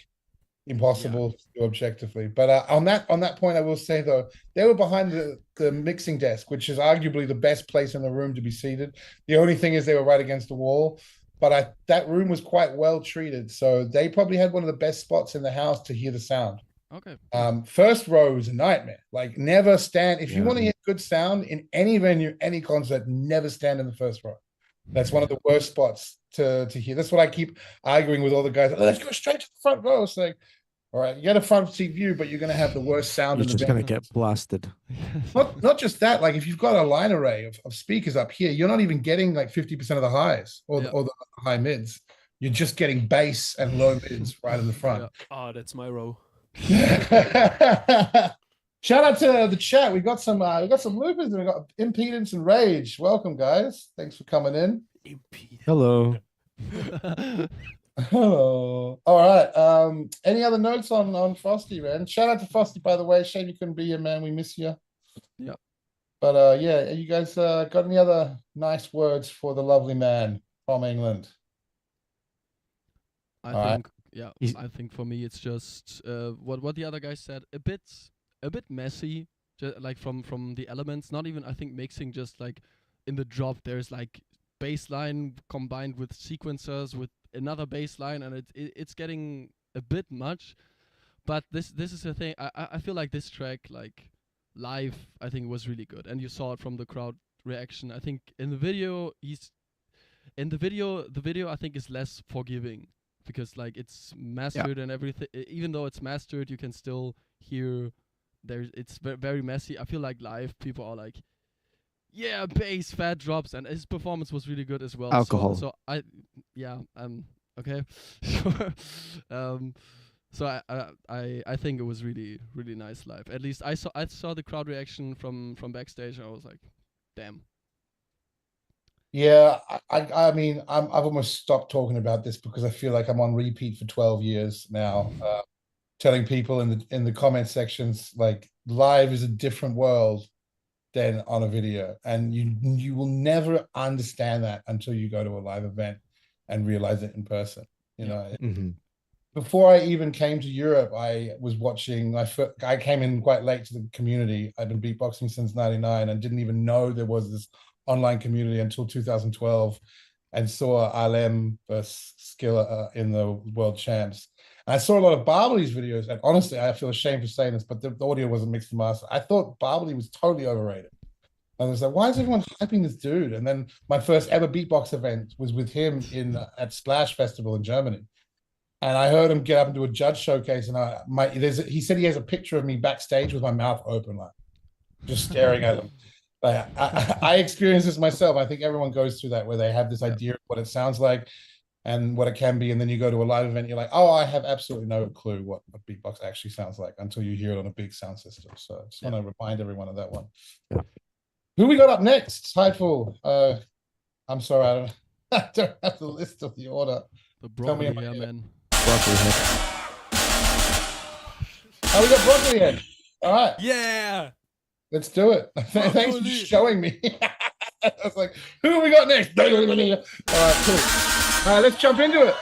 impossible to do objectively. But on that point, I will say though, they were behind the mixing desk, which is arguably the best place in the room to be seated. The only thing is they were right against the wall, but that room was quite well treated, so they probably had one of the best spots in the house to hear the sound.
Okay.
First row is a nightmare. Like, never stand if you want to hear good sound in any venue, any concert. Never stand in the first row. That's one of the worst spots to hear. That's what I keep arguing with all the guys. Let's go straight to the front row. It's like, all right, you get a front seat view, but you're going to have the worst sound.
You're just going to get blasted.
Not just that. Like, if you've got a line array of speakers up here, you're not even getting like 50% of the highs or the high mids. You're just getting bass and low mids right in the front.
Oh, that's my row.
Shout out to the chat. We got some loopers and we got impedance and rage. Welcome, guys. Thanks for coming in.
Impedance.
Hello.
Hello. All right. Any other notes on Frosty, man? Shout out to Frosty, by the way. Shame you couldn't be here, man. We miss you.
Yeah.
But yeah, you guys got any other nice words for the lovely man from England?
I think for me it's just what the other guys said, a bit messy, like from the elements. Not even, I think, mixing, just like in the drop there's like bass line combined with sequencers with another bass line, and it's getting a bit much. But this is the thing. I feel like this track, like live, I think was really good, and you saw it from the crowd reaction. I think in the video the video I think is less forgiving, because like it's mastered and everything. Even though it's mastered, you can still hear it's very messy. I feel like live people are like, yeah, bass, fat drops, and his performance was really good as well.
Alcohol.
So okay. Sure. So I think it was really, really nice live. At least I saw the crowd reaction from backstage, and I was like, damn.
Yeah, I mean, I've almost stopped talking about this because I feel like I'm on repeat for 12 years now, telling people in the comment sections, like, live is a different world than on a video, and you will never understand that until you go to a live event and realize it in person. You know, before I even came to Europe, I was watching. I came in quite late to the community. I've been beatboxing since '99 and didn't even know there was this online community until 2012, and saw Alem versus Skilla in the World Champs. And I saw a lot of Barbely's videos, and honestly, I feel ashamed for saying this, but the audio wasn't mixed and mastered. I thought Barbely was totally overrated. I was like, why is everyone hyping this dude? And then my first ever beatbox event was with him at Splash Festival in Germany. And I heard him get up and do a judge showcase, and he said he has a picture of me backstage with my mouth open, like just staring at him. Like, I experienced this myself. I think everyone goes through that, where they have this idea of what it sounds like and what it can be, and then you go to a live event, you're like, oh, I have absolutely no clue what beatbox actually sounds like until you hear it on a big sound system. So I just want to remind everyone of that one. Yeah. Who we got up next? Tideful. I'm sorry, I don't have the list of the order.
The broccoli, man.
Broccoli head.
Oh, we got broccoli head. All right.
Yeah.
Let's do it. Thanks for showing me. I was like, who have we got next? All right, cool. All right, let's jump into it.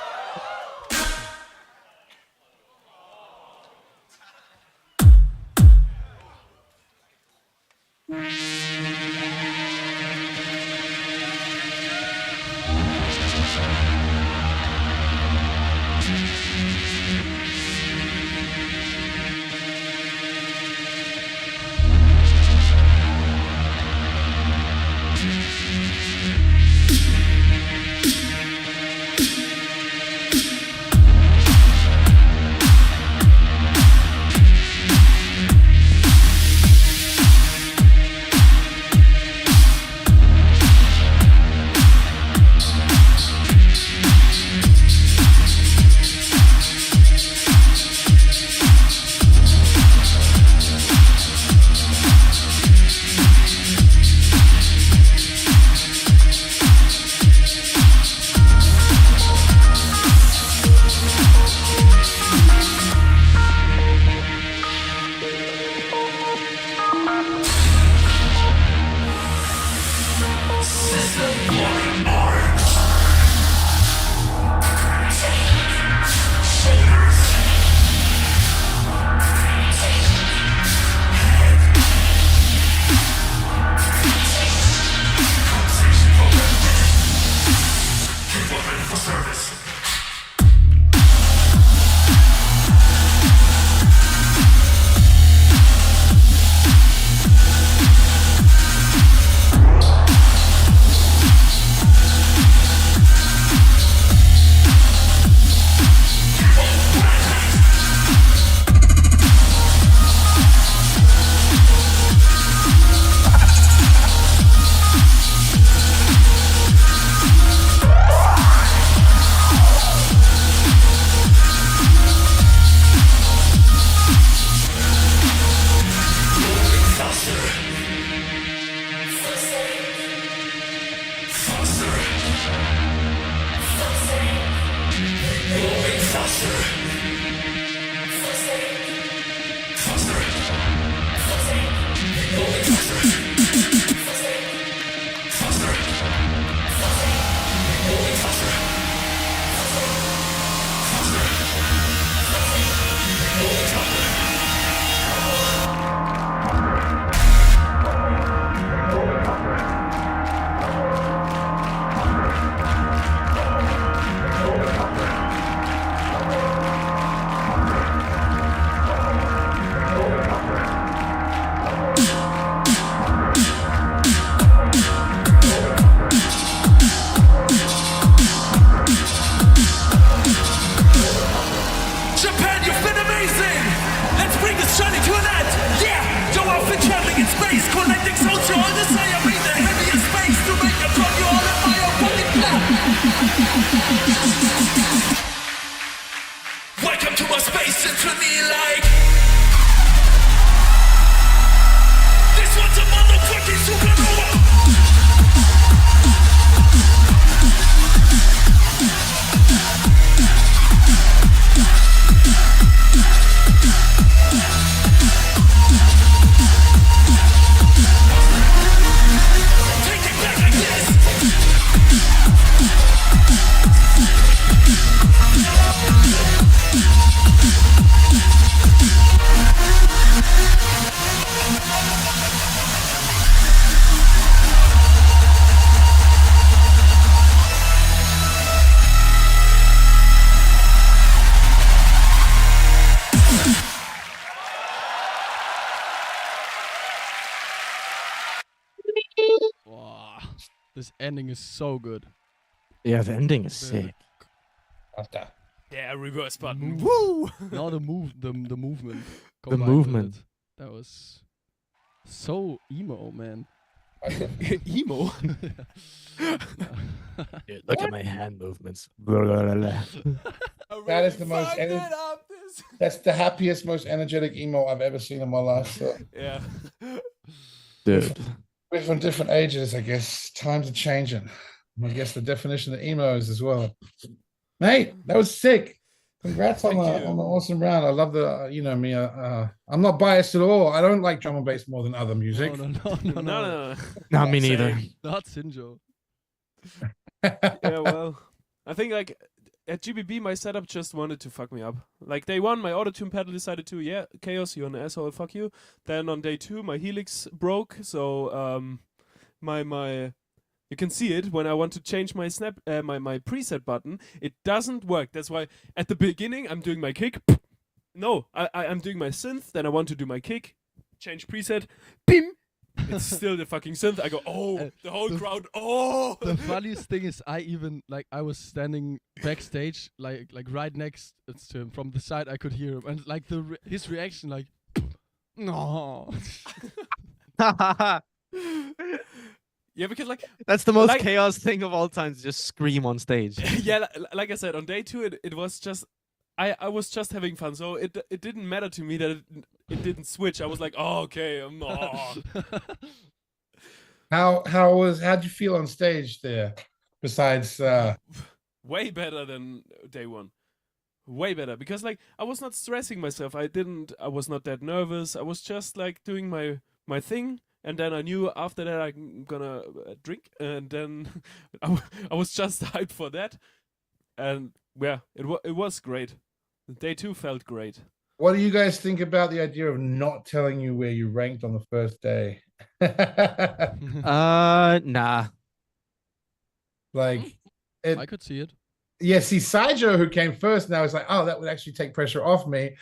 shining to an end. Yeah, Joe, I've been traveling in space, connecting souls to all the say I mean the heaviest space to make a drop you all in my own fucking blood. Welcome to my space symphony, like this one's a motherfucking supernova. Take it back like this.
Wow, this ending is so good.
Yeah, the ending is sick.
After.
Yeah, reverse button.
Woo! No, the movement.
The
combined with
movement.
it. That was so emo, man.
Emo.
Dude, look at my hand movements.
That is the most. That's the happiest, most energetic emo I've ever seen in my life. So.
Yeah.
Dude.
We're from different ages, I guess. Times are changing. I guess the definition of emo is as well. Mate, that was sick. Congrats on the awesome round. I love the, you know me. I'm not biased at all. I don't like drum and bass more than other music.
No.
Not me neither.
Not SYNJO.
Yeah, well, I think like at GBB my setup just wanted to fuck me up. Like day one, my auto-tune pedal decided to, yeah, KAOS, you're an asshole, fuck you. Then on day two, my helix broke, so my you can see it when I want to change my my preset button, it doesn't work. That's why at the beginning I'm doing my kick. No, I'm doing my synth, then I want to do my kick, change preset, bim. It's still the fucking synth. I go, oh, the whole crowd, oh.
The funniest thing is I was standing backstage, like right next to him. From the side I could hear him, and like his reaction, like, no.
Yeah, because like
that's the most chaos thing of all times. Just scream on stage.
Yeah, like I said, on day two, it was just I was just having fun, so it didn't matter to me that it didn't switch. I was like, oh, okay,
how'd you feel on stage there? Besides,
way better than day one, way better, because like I was not stressing myself. I was not that nervous. I was just like doing my thing. And then I knew after that I'm gonna drink, and then I was just hyped for that. And yeah, it was great. Day two felt great.
What do you guys think about the idea of not telling you where you ranked on the first day?
Nah.
Like,
I could see it.
Yeah, see, SYJO, who came first, now is like, oh, that would actually take pressure off me.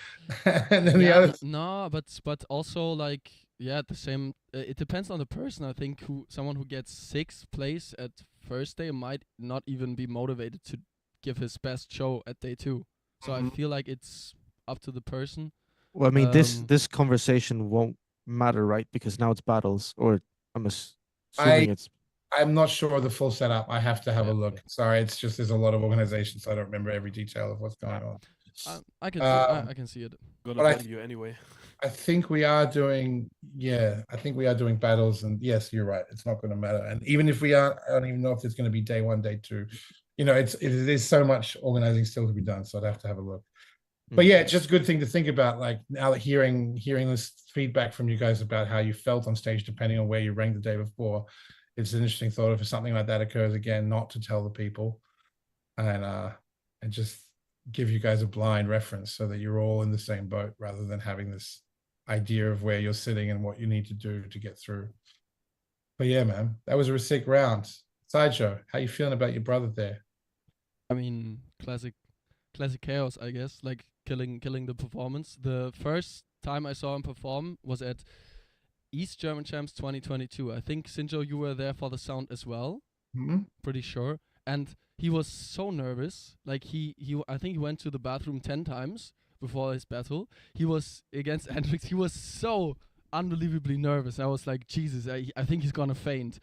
And then the others.
No, but also like. Yeah, the same. It depends on the person. I think someone who gets sixth place at first day might not even be motivated to give his best show at day two. So I feel like it's up to the person.
Well, I mean, this conversation won't matter, right? Because now it's battles, or I'm assuming it's.
I'm not sure of the full setup. I have to have a look. Sorry, it's just there's a lot of organizations, so I don't remember every detail of what's going on.
I can see it.
Gonna tell you anyway.
I think we are doing, I think we are doing battles, and yes, you're right. It's not going to matter. And even if we are, I don't even know if it's going to be day one, day two. You know, it is so much organizing still to be done. So I'd have to have a look. But yeah, it's just a good thing to think about. Like now that hearing this feedback from you guys about how you felt on stage, depending on where you ranked the day before, it's an interesting thought if something like that occurs again, not to tell the people, and just give you guys a blind reference so that you're all in the same boat rather than having this idea of where you're sitting and what you need to do to get through. But yeah, man, that was a sick round. SYJO, how you feeling about your brother there?
I mean, classic KAOS, I guess, like killing the performance. The first time I saw him perform was at East German Champs 2022. I think SYNJO, you were there for the sound as well. Pretty sure. And he was so nervous. Like I think he went to the bathroom 10 times before his battle. He was against Antrix. He was so unbelievably nervous. I was like, Jesus, I think he's gonna faint.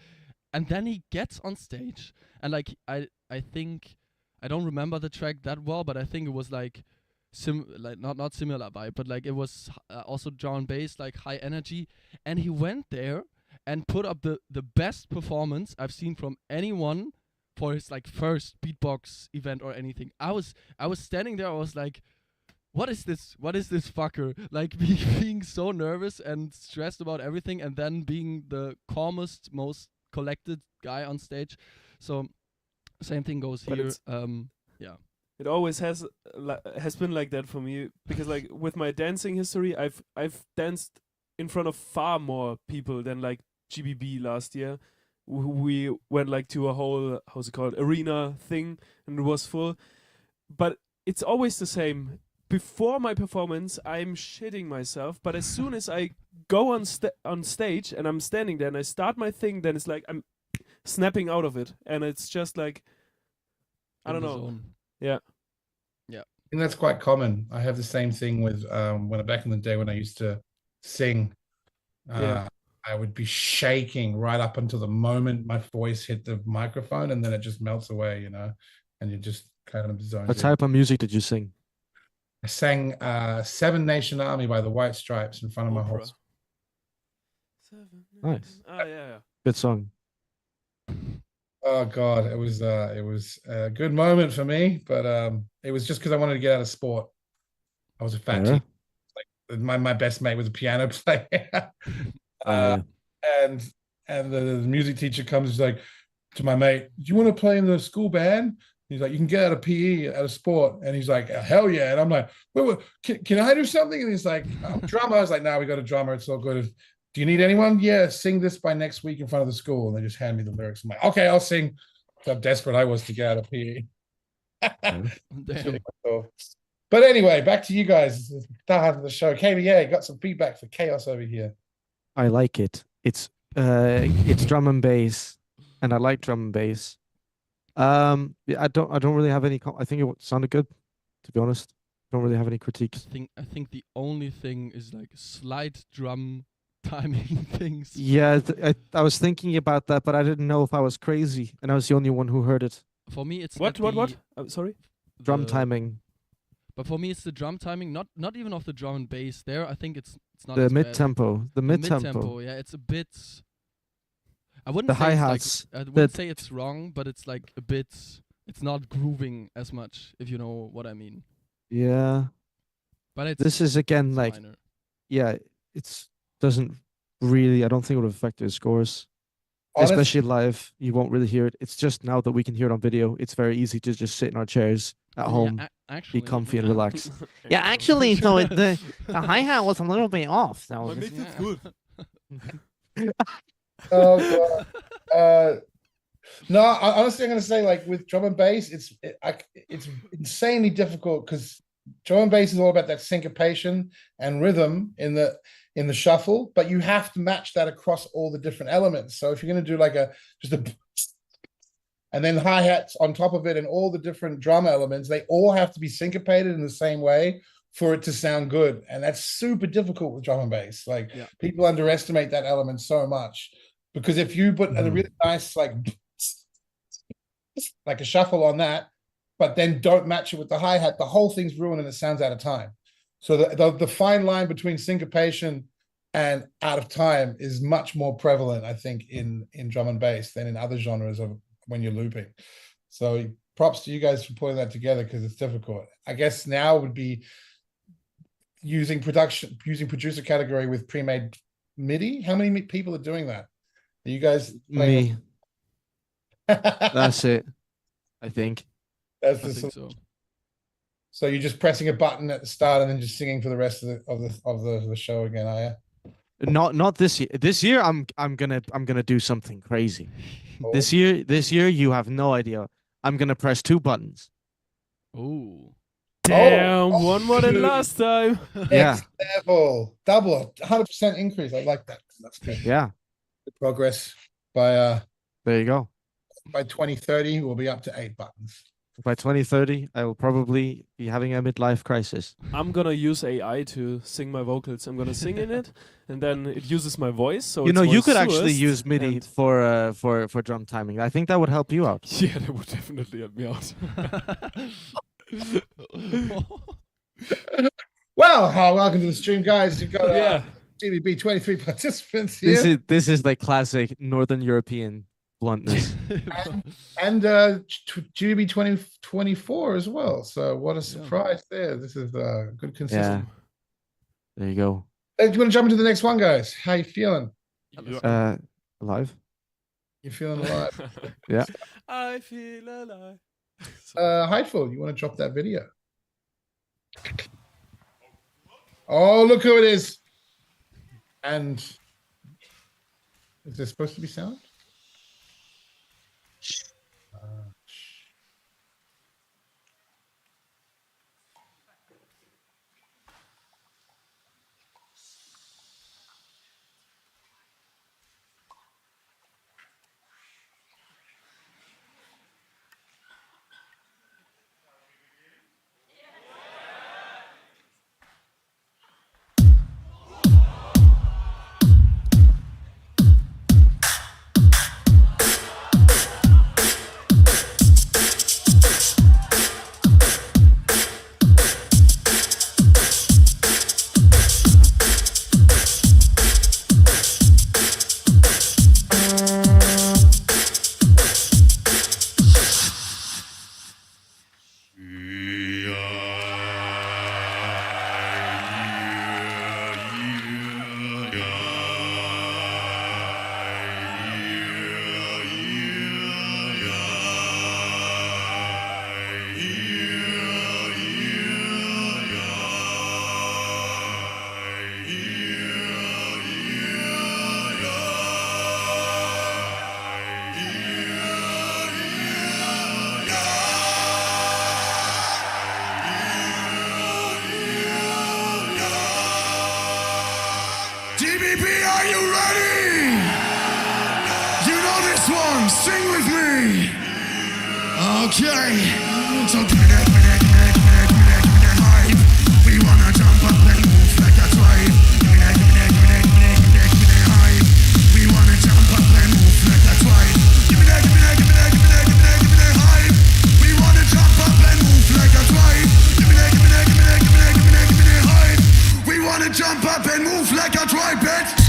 And then he gets on stage, and like I think I don't remember the track that well, but I think it was like not similar vibe, but like it was also drum and bass, like high energy. And he went there and put up the best performance I've seen from anyone for his like first beatbox event or anything. I was standing there. I was like, what is this fucker? Like being so nervous and stressed about everything, and then being the calmest, most collected guy on stage. So same thing goes here. Yeah.
It always has been like that for me, because like with my dancing history, I've danced in front of far more people than like GBB last year. We went like to a whole, how's it called, arena thing, and it was full. But it's always the same. Before my performance, I'm shitting myself, but as soon as I go on stage and I'm standing there and I start my thing, then it's like I'm snapping out of it, and it's just like, I don't know.
Zone.
Yeah.
I think that's quite common. I have the same thing with back in the day when I used to sing. I would be shaking right up until the moment my voice hit the microphone, and then it just melts away, you know, and you just kind of zoned
What type of music did you sing?
I sang Seven Nation Army by the White Stripes in front of my whole.
Nice.
Oh yeah.
Good song.
Oh God, it was a good moment for me, but it was just because I wanted to get out of sport. I was a fat team. Like my best mate was a piano player. And the music teacher comes like to my mate, do you want to play in the school band? He's like, you can get out of PE, out of sport. And he's like, hell yeah. And I'm like, wait, can I do something? And he's like, drummer. I was like, no, we got a drummer. It's all good. Do you need anyone? Yeah, sing this by next week in front of the school. And they just hand me the lyrics. I'm like, okay, I'll sing. How desperate I was to get out of PE. But anyway, back to you guys. The start of the show. KBA, got some feedback for KAOS over here.
I like it. It's drum and bass, and I like drum and bass. I don't really have any. I think it sounded good, to be honest. Don't really have any critiques.
I think the only thing is like slight drum timing things.
Yeah, I was thinking about that, but I didn't know if I was crazy, and I was the only one who heard it.
For me, it's
what? Sorry.
Drum timing.
But for me, it's the drum timing, not even of the drum and bass. There, I think it's not
the
as
mid
bad.
tempo. The mid tempo.
Mid-tempo, yeah, it's a bit. I wouldn't
The
say
hi-hats.
I wouldn't say it's wrong, but it's like a bit. It's not grooving as much, if you know what I mean.
Yeah.
But it's.
This is again like.
Minor.
Yeah, it's doesn't really. I don't think it would affect the scores.
Honestly,
Especially live, you won't really hear it. It's just now that we can hear it on video, it's very easy to just sit in our chairs at home,
actually,
be comfy and relax.
Yeah, actually, so the hi-hat was a little bit off. So
My mate did good.
Oh God. No, honestly, I'm gonna say like with drum and bass, it's insanely difficult because drum and bass is all about that syncopation and rhythm in the shuffle, but you have to match that across all the different elements. So if you're gonna do like and then hi-hats on top of it and all the different drum elements, they all have to be syncopated in the same way for it to sound good. And that's super difficult with drum and bass. Like people underestimate that element so much, because if you put a really nice like a shuffle on that, but then don't match it with the hi-hat, the whole thing's ruined and it sounds out of time. So the fine line between syncopation and out of time is much more prevalent, I think, in drum and bass than in other genres of when you're looping. So props to you guys for putting that together, because it's difficult. I guess now would be using producer category with pre-made MIDI. How many people are doing that? Are you guys
Me. That's it. I think.
I think so.
So you're just pressing a button at the start and then just singing for the rest of the show again, are you?
Not this year. This year I'm gonna do something crazy.
Oh.
This year you have no idea. I'm gonna press 2 buttons.
Oh.
Damn, one more than last time.
Yeah.
Next level. Double, 100% increase. I like that. That's good.
Yeah.
Good progress. By
There you go.
by 2030, we'll be up to 8 buttons.
by 2030, I will probably be having a midlife crisis.
I'm gonna use AI to sing my vocals. I'm gonna sing in it, and then it uses my voice. So
You know,
it's
you
more
could actually
sourced
use MIDI
and-
for drum timing. I think that would help you out.
Yeah, that would definitely help me out.
Well, welcome to the stream, guys. You've got
Yeah.
GBB23 participants here.
This is like classic Northern European bluntness.
And GBB2024 as well. So what a surprise there. This is good consistency.
There you go.
Hey, do you want to jump into the next one, guys? How you feeling?
Alive?
You feeling alive?
Yeah.
I feel alive.
Hideful, you want to drop that video? Oh, look who it is. And is there supposed to be sound?
GBB, are you ready? You know this one, sing with me. Okay, so give me that hype. We wanna jump up and move like a tribe. Give me that hype. We wanna jump up and move like a tribe. Give me that hype. We wanna jump up and move like a tribe. Give me that hype. We wanna jump up and move like a tribe, bitch.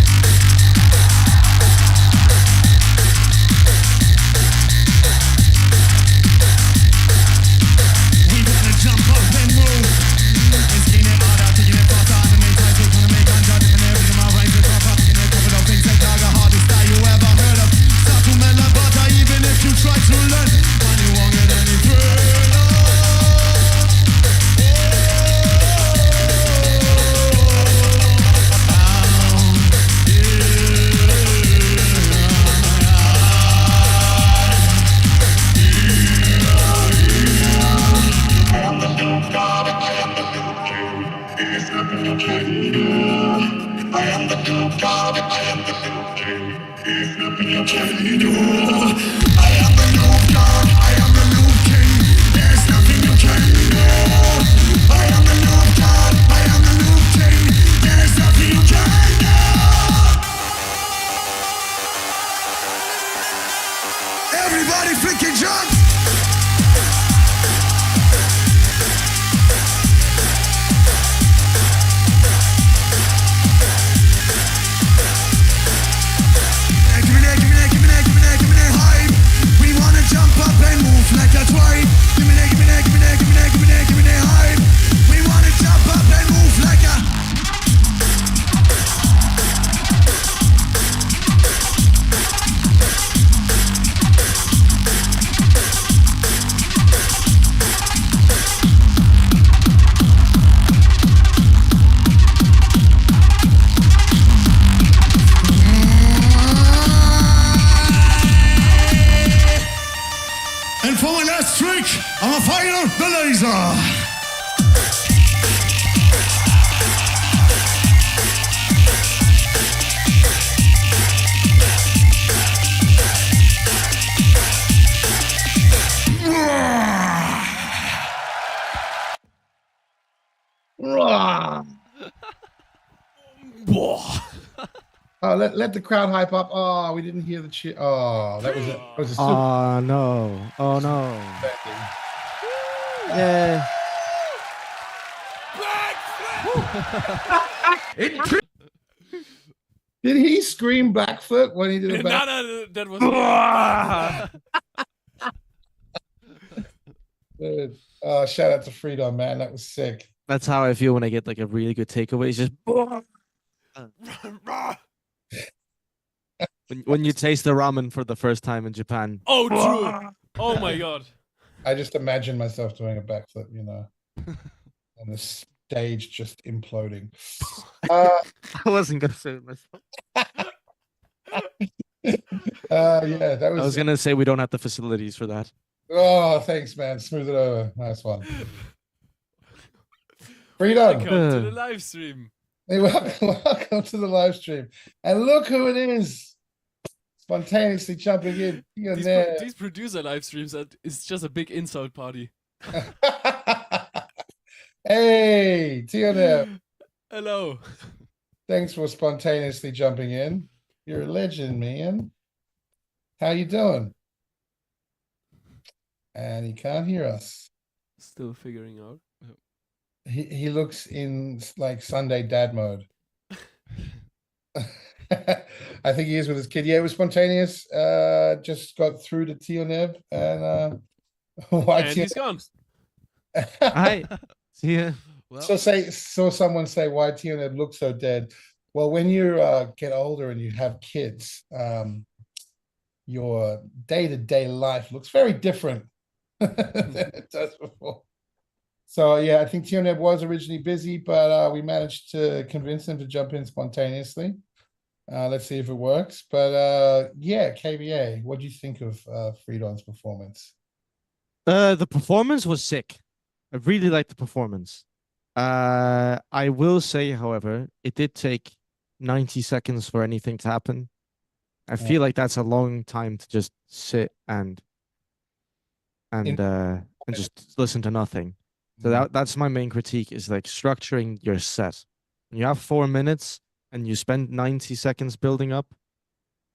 Everybody freaking jump! Jump up and move like a tribe. Give me that hype. We wanna jump up and move like a. And for my last trick, I'm gonna fire the laser.
Oh, let the crowd hype up. Oh, we didn't hear the cheer. Oh, that was it. That was a super.
Oh no! Oh no! Yeah.
Did he scream Blackfoot when he did it?
No, that was.
Dude. Shout out to Freedon, man. That was sick.
That's how I feel when I get like a really good takeaway. It's just when you taste the ramen for the first time in Japan.
Oh, true. Oh my god.
I just imagine myself doing a backflip, you know, on the stage just imploding.
I wasn't gonna say it myself.
Yeah, that was.
I was gonna say we don't have the facilities for that.
Oh, thanks, man. Smooth it over. Nice one. Freedon.
Welcome to the live stream.
Hey, welcome to the live stream. And look who it is. Spontaneously jumping in.
These producer live streams it's just a big insult party.
Hey, TIONEB.
Hello.
Thanks for spontaneously jumping in. You're a legend, man. How you doing? And he can't hear us.
Still figuring out.
He looks in like Sunday dad mode. I think he is with his kid. Yeah, it was spontaneous. Just got through to TIONEB and
He's gone.
Hi. See ya.
Well,
So someone say why TIONEB looks so dead. Well, when you get older and you have kids, your day-to-day life looks very different than it does before. So yeah, I think TIONEB was originally busy, but we managed to convince him to jump in spontaneously. Let's see if it works. But yeah, KBA, what do you think of Freedon's performance?
The performance was sick. I really liked the performance. I will say, however, it did take 90 seconds for anything to happen. I feel like that's a long time to just sit and just listen to nothing. So that's my main critique, is like structuring your set. When you have 4 minutes and you spend 90 seconds building up,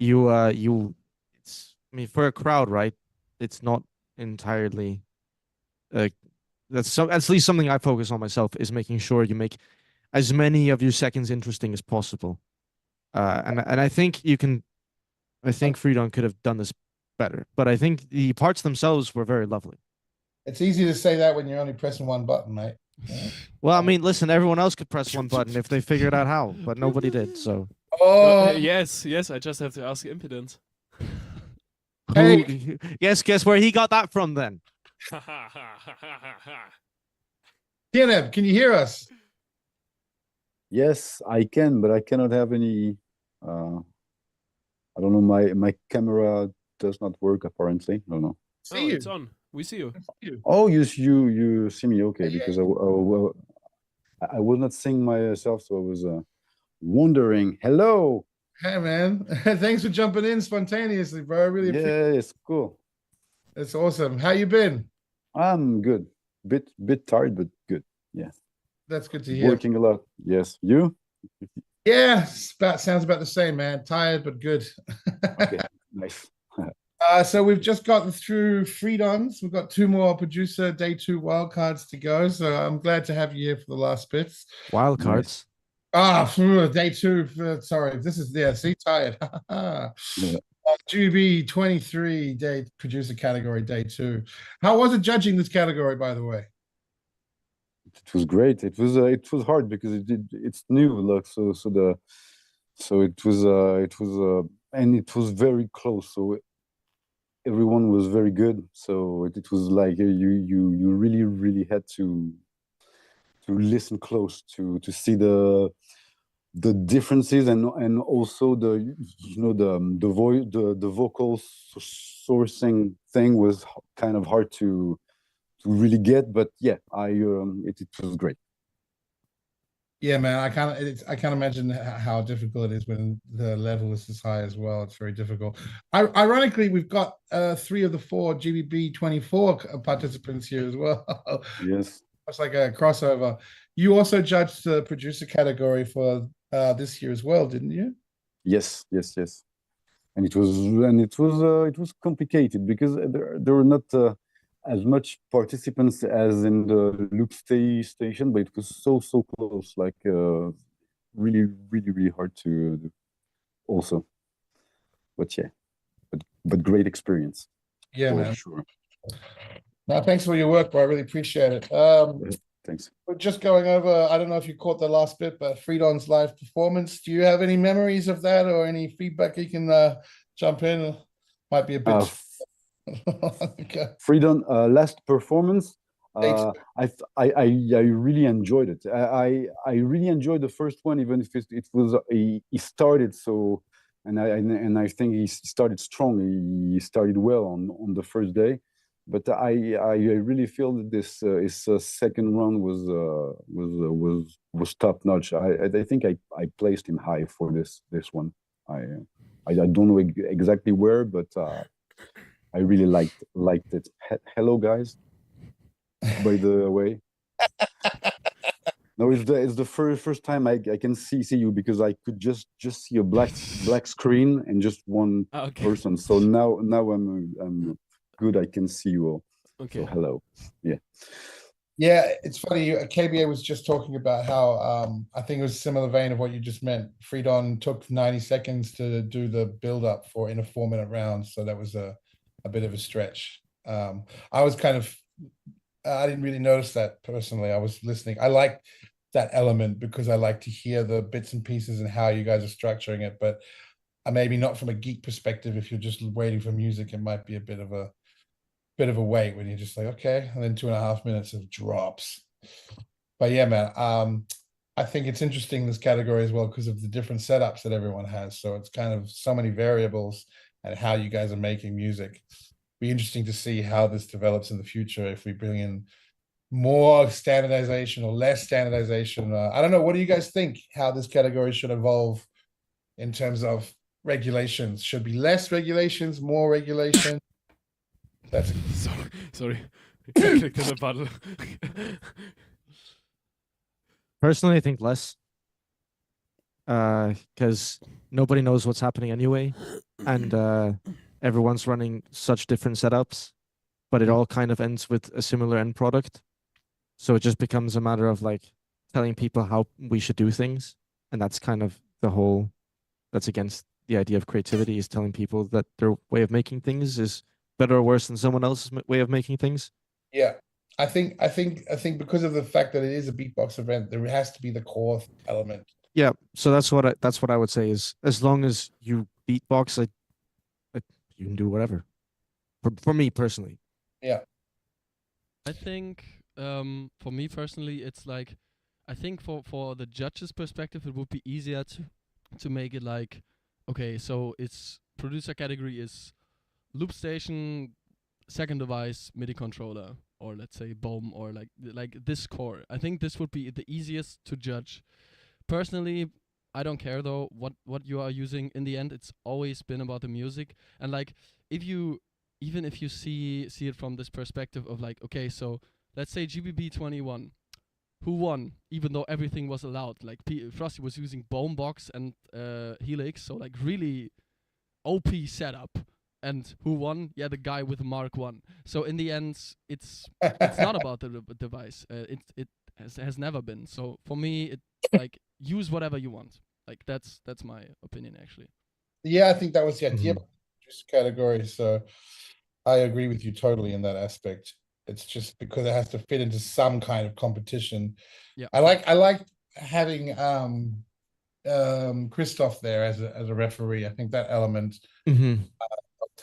I mean, for a crowd, right? It's not entirely that's at least something I focus on myself, is making sure you make as many of your seconds interesting as possible. And I think Freedon could have done this better, but I think the parts themselves were very lovely.
It's easy to say that when you're only pressing one button, mate. Yeah.
Well, I mean, listen, everyone else could press one button if they figured out how, but nobody did. So.
Oh
yes. I just have to ask Impudence.
Hey.
Guess where he got that from then.
TIONEB, can you hear us?
Yes, I can, but I cannot have any. I don't know. My camera does not work apparently. I don't know.
Oh, it's on. We see you.
Oh, you see me? Okay, because I was not seeing myself, so I was wondering. Hello.
Hey man, thanks for jumping in spontaneously, bro. I really appreciate it.
Yeah, it's cool.
It's awesome. How you been?
I'm good. Bit tired, but good. Yeah.
That's good to hear.
Working a lot. Yes. You?
Yeah, sounds about the same, man. Tired but good.
Okay. Nice.
So we've just gotten through Freedons. We've got 2 more producer day 2 wildcards to go. So I'm glad to have you here for the last bits.
Wildcards.
Day 2. Sorry, this is see, tired.
Yeah.
GBB23 day producer category day 2. How was it judging this category, by the way?
It was great. It was hard because it's new, like so it was and it was very close. So everyone was very good. So it was like you really had to listen close to see the differences and also the voice, the vocal sourcing thing was kind of hard to really get, but yeah, it was great.
Yeah, man, I can't imagine how difficult it is when the level is this high as well. It's very difficult. Ironically, we've got 3 of the 4 GBB24 participants here as well.
Yes,
it's like a crossover. You also judged the producer category for this year as well, didn't you?
Yes, yes, yes. And it was complicated because there were not as much participants as in the loop station, but it was so close, like really hard to do also. But yeah, but great experience.
Yeah,
for
man.
Sure.
No, thanks for your work, bro. I really appreciate it.
Thanks.
We're just going over, I don't know if you caught the last bit, but Freedon's live performance. Do you have any memories of that or any feedback you can jump in? Might be a bit. Okay.
Freedon last performance. I really enjoyed it. I really enjoyed the first one, even if it was he started so, and I think he started strong. He started well on the first day, but I really feel that this his second run was top notch. I think I placed him high for this one. I don't know exactly where, but I really liked it. Hello guys. By the way, no, it's the first time I can see you, because I could just see a black screen and just one person. So now I'm good. I can see you all.
Okay.
So hello. Yeah.
Yeah, it's funny. KBA was just talking about how I think it was a similar vein of what you just meant. Freedon took 90 seconds to do the build up for in a 4-minute round, so that was a bit of a stretch. I was kind of. I didn't really notice that personally. I was listening. I like that element because I like to hear the bits and pieces and how you guys are structuring it. But maybe not from a geek perspective. If you're just waiting for music, it might be a bit of a wait when you're just like, okay, and then 2.5 minutes of drops. But yeah, man, I think it's interesting, this category as well, because of the different setups that everyone has. So it's kind of so many variables and how you guys are making music. Be interesting to see how this develops in the future if we bring in more standardization or less standardization. I don't know. What do you guys think how this category should evolve in terms of regulations? Should be less regulations, more regulation? That's
sorry. I clicked on the button.
Personally, I think less. Because nobody knows what's happening anyway, and everyone's running such different setups, but it all kind of ends with a similar end product. So it just becomes a matter of like telling people how we should do things, and that's kind of the whole. That's against the idea of creativity, is telling people that their way of making things is better or worse than someone else's way of making things.
Yeah, I think because of the fact that it is a beatbox event, there has to be the core element.
Yeah, so that's what I would say is, as long as you beatbox, you can do whatever. For me personally.
Yeah.
I think for me personally, it's like, I think for the judges' perspective, it would be easier to make it like, okay, so its producer category is loop station, second device, MIDI controller, or let's say BOM, or like this core. I think this would be the easiest to judge. Personally, I don't care though what you are using. In the end, it's always been about the music. And like, even if you see it from this perspective of like, okay, so let's say GBB23, who won, even though everything was allowed. Like Frosty was using BOMBox and Helix, so like really OP setup. And who won? Yeah, the guy with Mark 1. So in the end, it's not about the device. It has never been. So for me, it like, use whatever you want. Like that's my opinion actually.
Yeah, I think that was the idea of the category. So I agree with you totally in that aspect. It's just because it has to fit into some kind of competition.
Yeah,
I like having Christoph there as a referee. I think that element.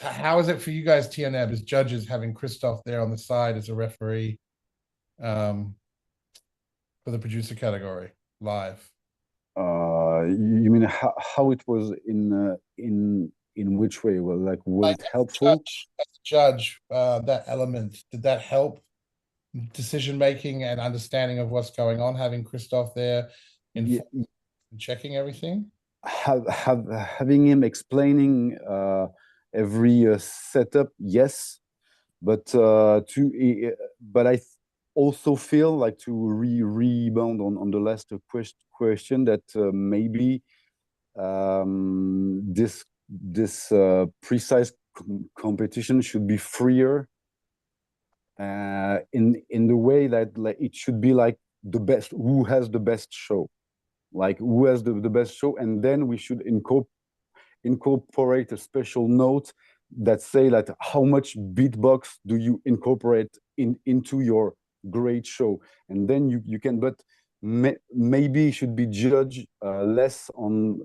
How is it for you guys, TIONEB, as judges, having Christoph there on the side as a referee for the producer category live?
You mean how it was in which way? Well, like, was it helpful?
As a judge, that element, did that help decision making and understanding of what's going on, having Christoph there and checking everything?
Having him explaining every setup, yes, but also feel like to rebound on the last question that maybe this precise competition should be freer in the way that like it should be like the best, who has the best show, like who has the best show, and then we should incorporate a special note that say that how much beatbox do you incorporate into your great show, and then you can, but maybe it should be judged less on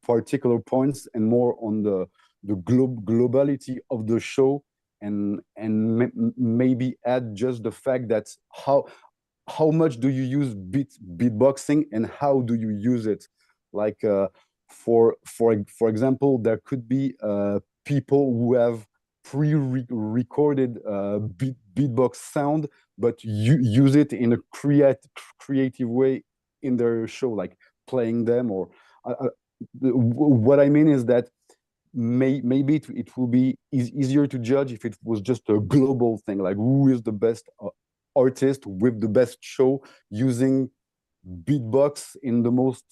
particular points and more on the globality of the show, and maybe add just the fact that how much do you use beatboxing and how do you use it, like for example, there could be people who have pre-recorded beatbox sound, but you use it in a creative way in their show, like playing them, or what I mean is that maybe it will be easier to judge if it was just a global thing, like who is the best artist with the best show using beatbox in the most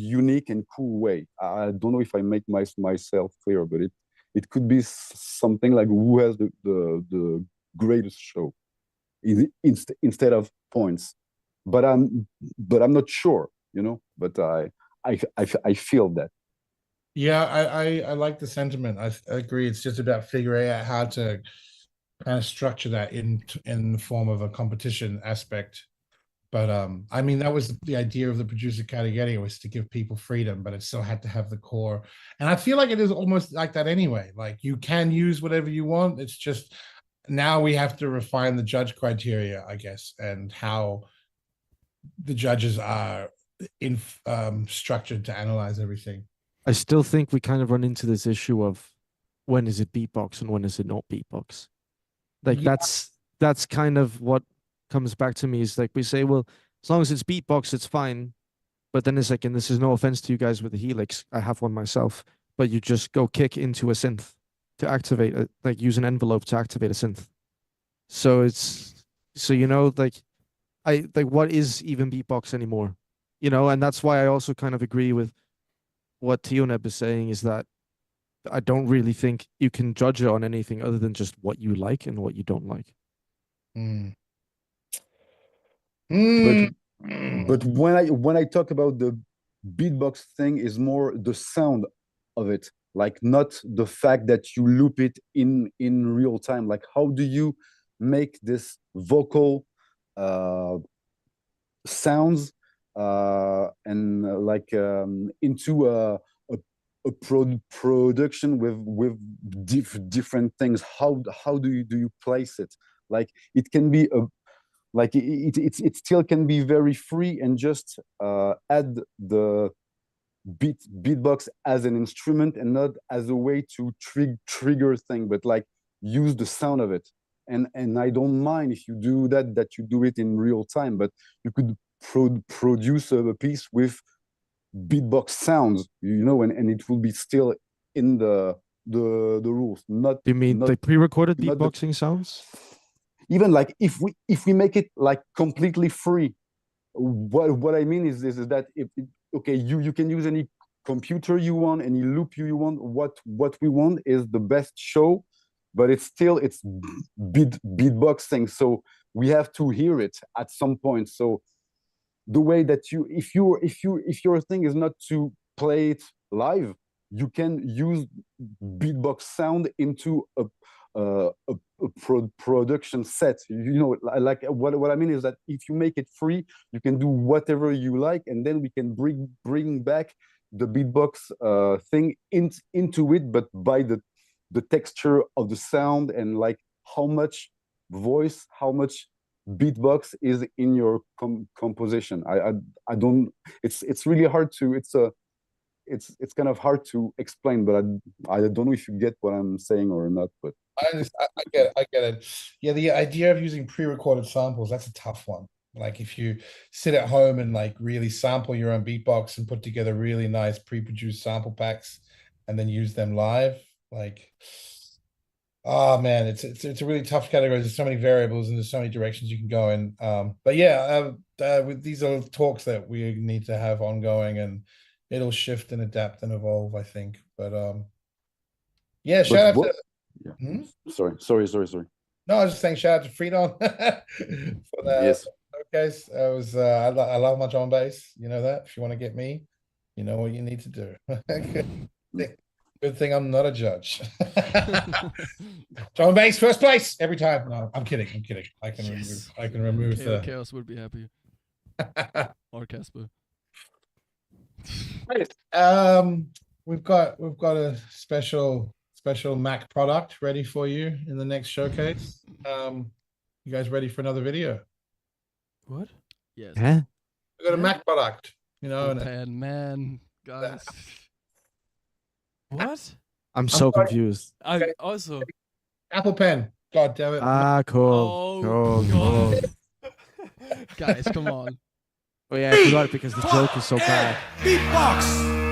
unique and cool way. I don't know if I make myself clear, but it could be something like who has the greatest show instead of points. But I'm not sure, you know. But I feel that.
Yeah, I like the sentiment. I agree. It's just about figuring out how to kind of structure that in the form of a competition aspect. But I mean, that was the idea of the producer category, was to give people freedom, but it still had to have the core. And I feel like it is almost like that anyway. Like you can use whatever you want. It's just now we have to refine the judge criteria, I guess, and how the judges are structured to analyze everything.
I still think we kind of run into this issue of when is it beatbox and when is it not beatbox? Like that's kind of what comes back to me, is like we say, well, as long as it's beatbox, it's fine. But then it's like, and this is no offense to you guys with the Helix, I have one myself, but you just go kick into a synth to activate it, like use an envelope to activate a synth. So it's, so, you know, like what is even beatbox anymore? You know, and that's why I also kind of agree with what TIONEB is saying, is that I don't really think you can judge it on anything other than just what you like and what you don't like.
But when I talk about the beatbox thing, is more the sound of it, like not the fact that you loop it in real time. Like how do you make this vocal sounds and like into a production with different things? How do you place it? Like it can be a, like it still can be very free and just add the beatbox as an instrument and not as a way to trigger thing, but like use the sound of it. And I don't mind if you do that you do it in real time, but you could produce a piece with beatbox sounds, you know, and it will be still in the rules. Not,
do you mean
not,
the pre-recorded beatboxing sounds?
Even like if we make it like completely free, what I mean is that if okay, you can use any computer you want, any loop you want. What we want is the best show, but it's beatboxing, so we have to hear it at some point. So the way that if your thing is not to play it live, you can use beatbox sound into a production set. You know, like what I mean is that if you make it free, you can do whatever you like, and then we can bring back the beatbox thing into it, but by the texture of the sound and like how much voice, how much beatbox is in your composition. I don't. It's really hard to. It's kind of hard to explain, but I don't know if you get what I'm saying or not. But
I get it. Yeah, the idea of using pre-recorded samples, that's a tough one. Like if you sit at home and like really sample your own beatbox and put together really nice pre-produced sample packs and then use them live, like Oh man, it's a really tough category. There's so many variables and there's so many directions you can go in. But yeah, with these are talks that we need to have ongoing, and it'll shift and adapt and evolve, I think. But yeah, shout out to.
Sorry.
No, I was just saying shout out to Freedon for the
Yes.
showcase. I was I love my drum bass. You know that. If you want to get me, you know what you need to do. Good thing I'm not a judge. Drum bass first place every time. No, I'm kidding. I can remove the
KAOS would be happy. Or Casper.
We've got a special Mac product ready for you in the next showcase. You guys ready for another video?
What?
Yes.
Huh?
We got a Mac product, you know.
Pen, man, guys.
What?
I'm so
sorry.
confused.
I also.
Apple Pen. God damn it.
Ah, cool.
Oh,
Cool.
God.
Guys, come on.
Oh yeah, I forgot it because the joke is so bad.
BEATBOX.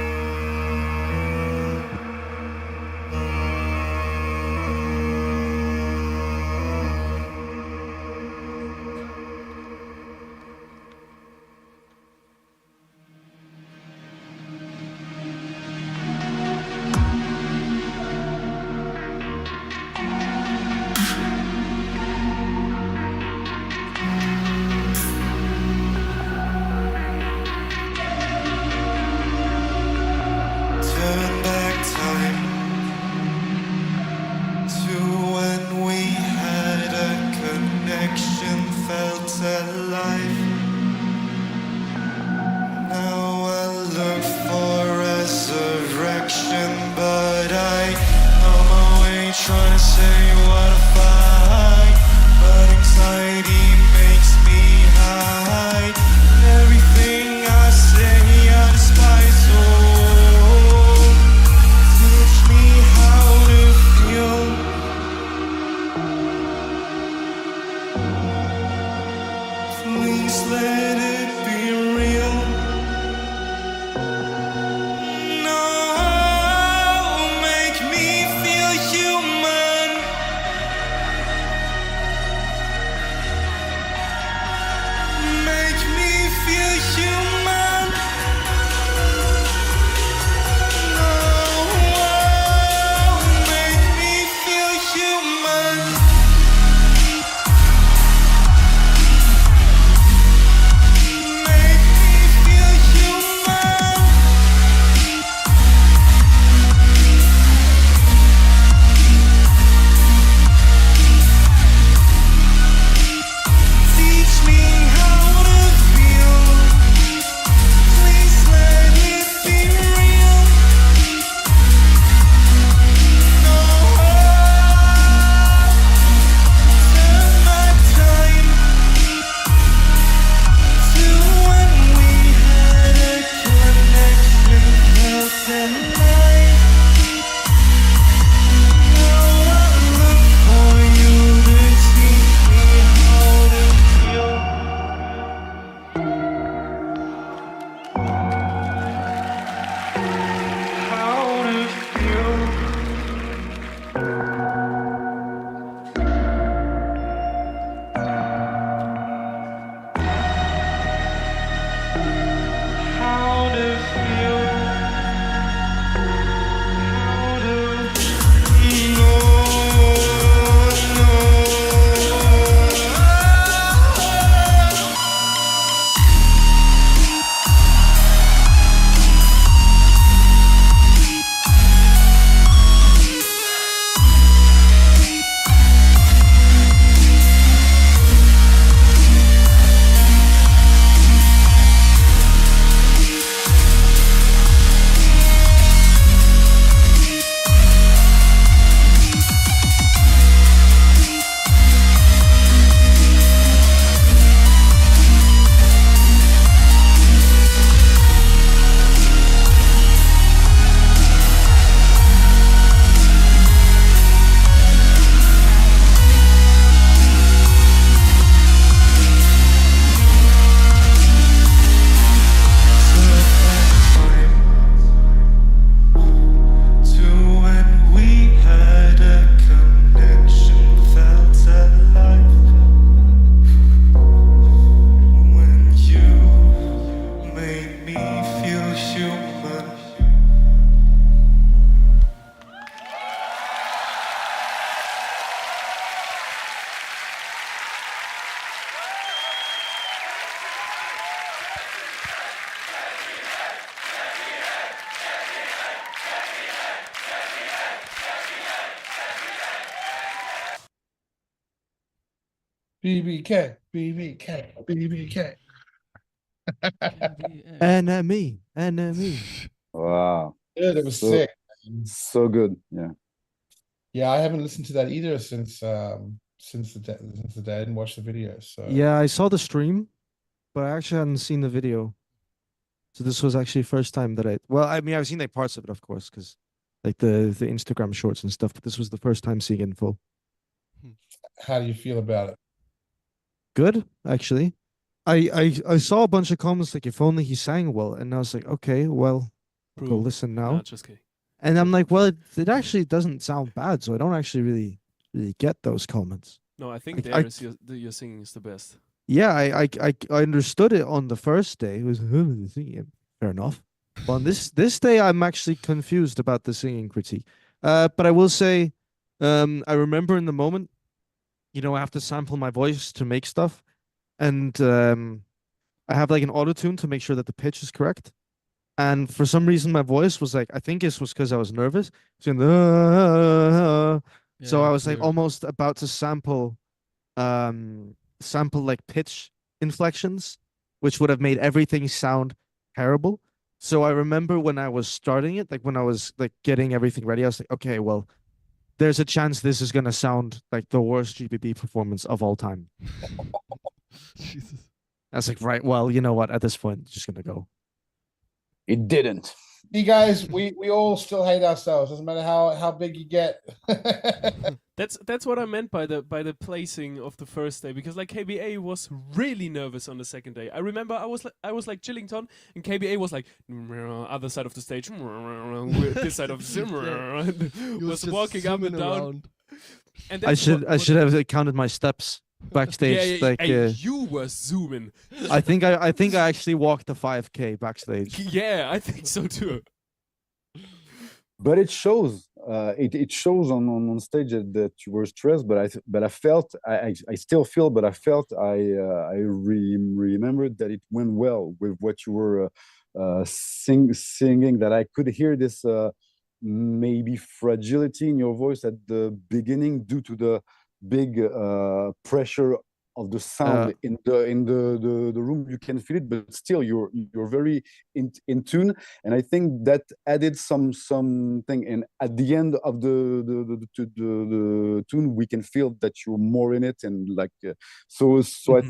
BBK, BBK, BBK.
Enemy.
Wow.
Yeah, that was
So,
sick.
so good. Yeah.
Yeah, I haven't listened to that either since the day I didn't watch the video. So
Yeah, I saw the stream, but I actually hadn't seen the video. So this was actually first time that well, I mean, I've seen like parts of it, of course, because like the Instagram shorts and stuff, but this was the first time seeing it in full.
how do you feel about it?
Good, actually. I saw a bunch of comments like, if only he sang well, and I was like, okay, well, I'll go listen now.
Nah, just kidding.
And I'm like, well, it actually doesn't sound bad, so I don't actually really get those comments.
No, I think your singing is the best.
Yeah, I understood it on the first day. It was singing. Fair enough. But on this day, I'm actually confused about the singing critique. But I will say, I remember in the moment, I have to sample my voice to make stuff, and I have like an auto tune to make sure that the pitch is correct. And for some reason, my voice was like, I think it was because I was nervous. So I was like almost about to sample like pitch inflections, which would have made everything sound terrible. So I remember when I was starting it, like when I was like getting everything ready, I was like, okay, well, there's a chance this is gonna sound like the worst GBB performance of all time.
Jesus.
I was like, right, well, you know what? At this point, it's just gonna go.
It didn't.
See, guys, we all still hate ourselves. Doesn't matter how big you get.
That's what I meant by the placing of the first day, because like KBA was really nervous on the second day. I remember I was like Chillington, and KBA was like other side of the stage, this side of the was walking up and down. And
I should have counted my steps backstage.
You were zooming.
I think I actually walked the 5K backstage.
Yeah, I think so too.
But it shows. It shows on stage that you were stressed. But I felt. I still feel. But I felt. I remembered that it went well with what you were singing. That I could hear this maybe fragility in your voice at the beginning due to the big pressure of the sound in the room. You can feel it, but still you're very in tune, and I think that added something. And at the end of the tune, we can feel that you're more in it, and like so I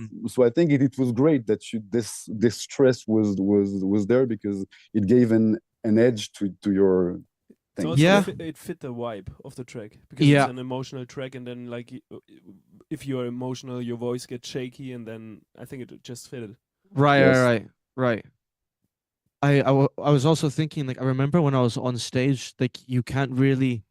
think it was great that this stress was there, because it gave an edge to your thing.
Also, it fit the vibe of the track, because it's an emotional track, and then like if you're emotional, your voice gets shaky, and then I think it just fitted.
Right. I was also thinking, like, I remember when I was on stage, like, you can't really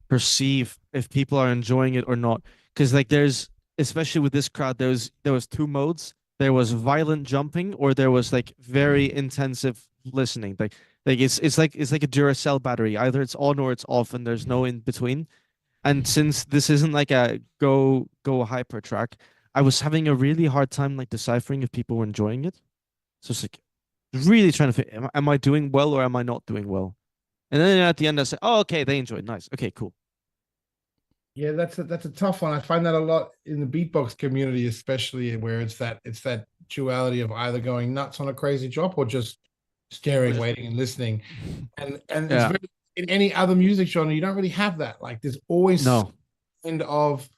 perceive if people are enjoying it or not, because like there's, especially with this crowd, there was two modes. There was violent jumping, or there was like very intensive listening. Like it's like a Duracell battery. Either it's on or it's off, and there's no in between. And since this isn't like a go hyper track, I was having a really hard time like deciphering if people were enjoying it. So it's like really trying to fit, am I doing well or am I not doing well? And then at the end I say, oh, okay, they enjoyed. Nice. Okay, cool.
Yeah, that's a tough one. I find that a lot in the beatbox community, especially where it's that duality of either going nuts on a crazy drop or just staring, waiting, and listening. And it's very, in any other music genre, you don't really have that. Like there's always kind of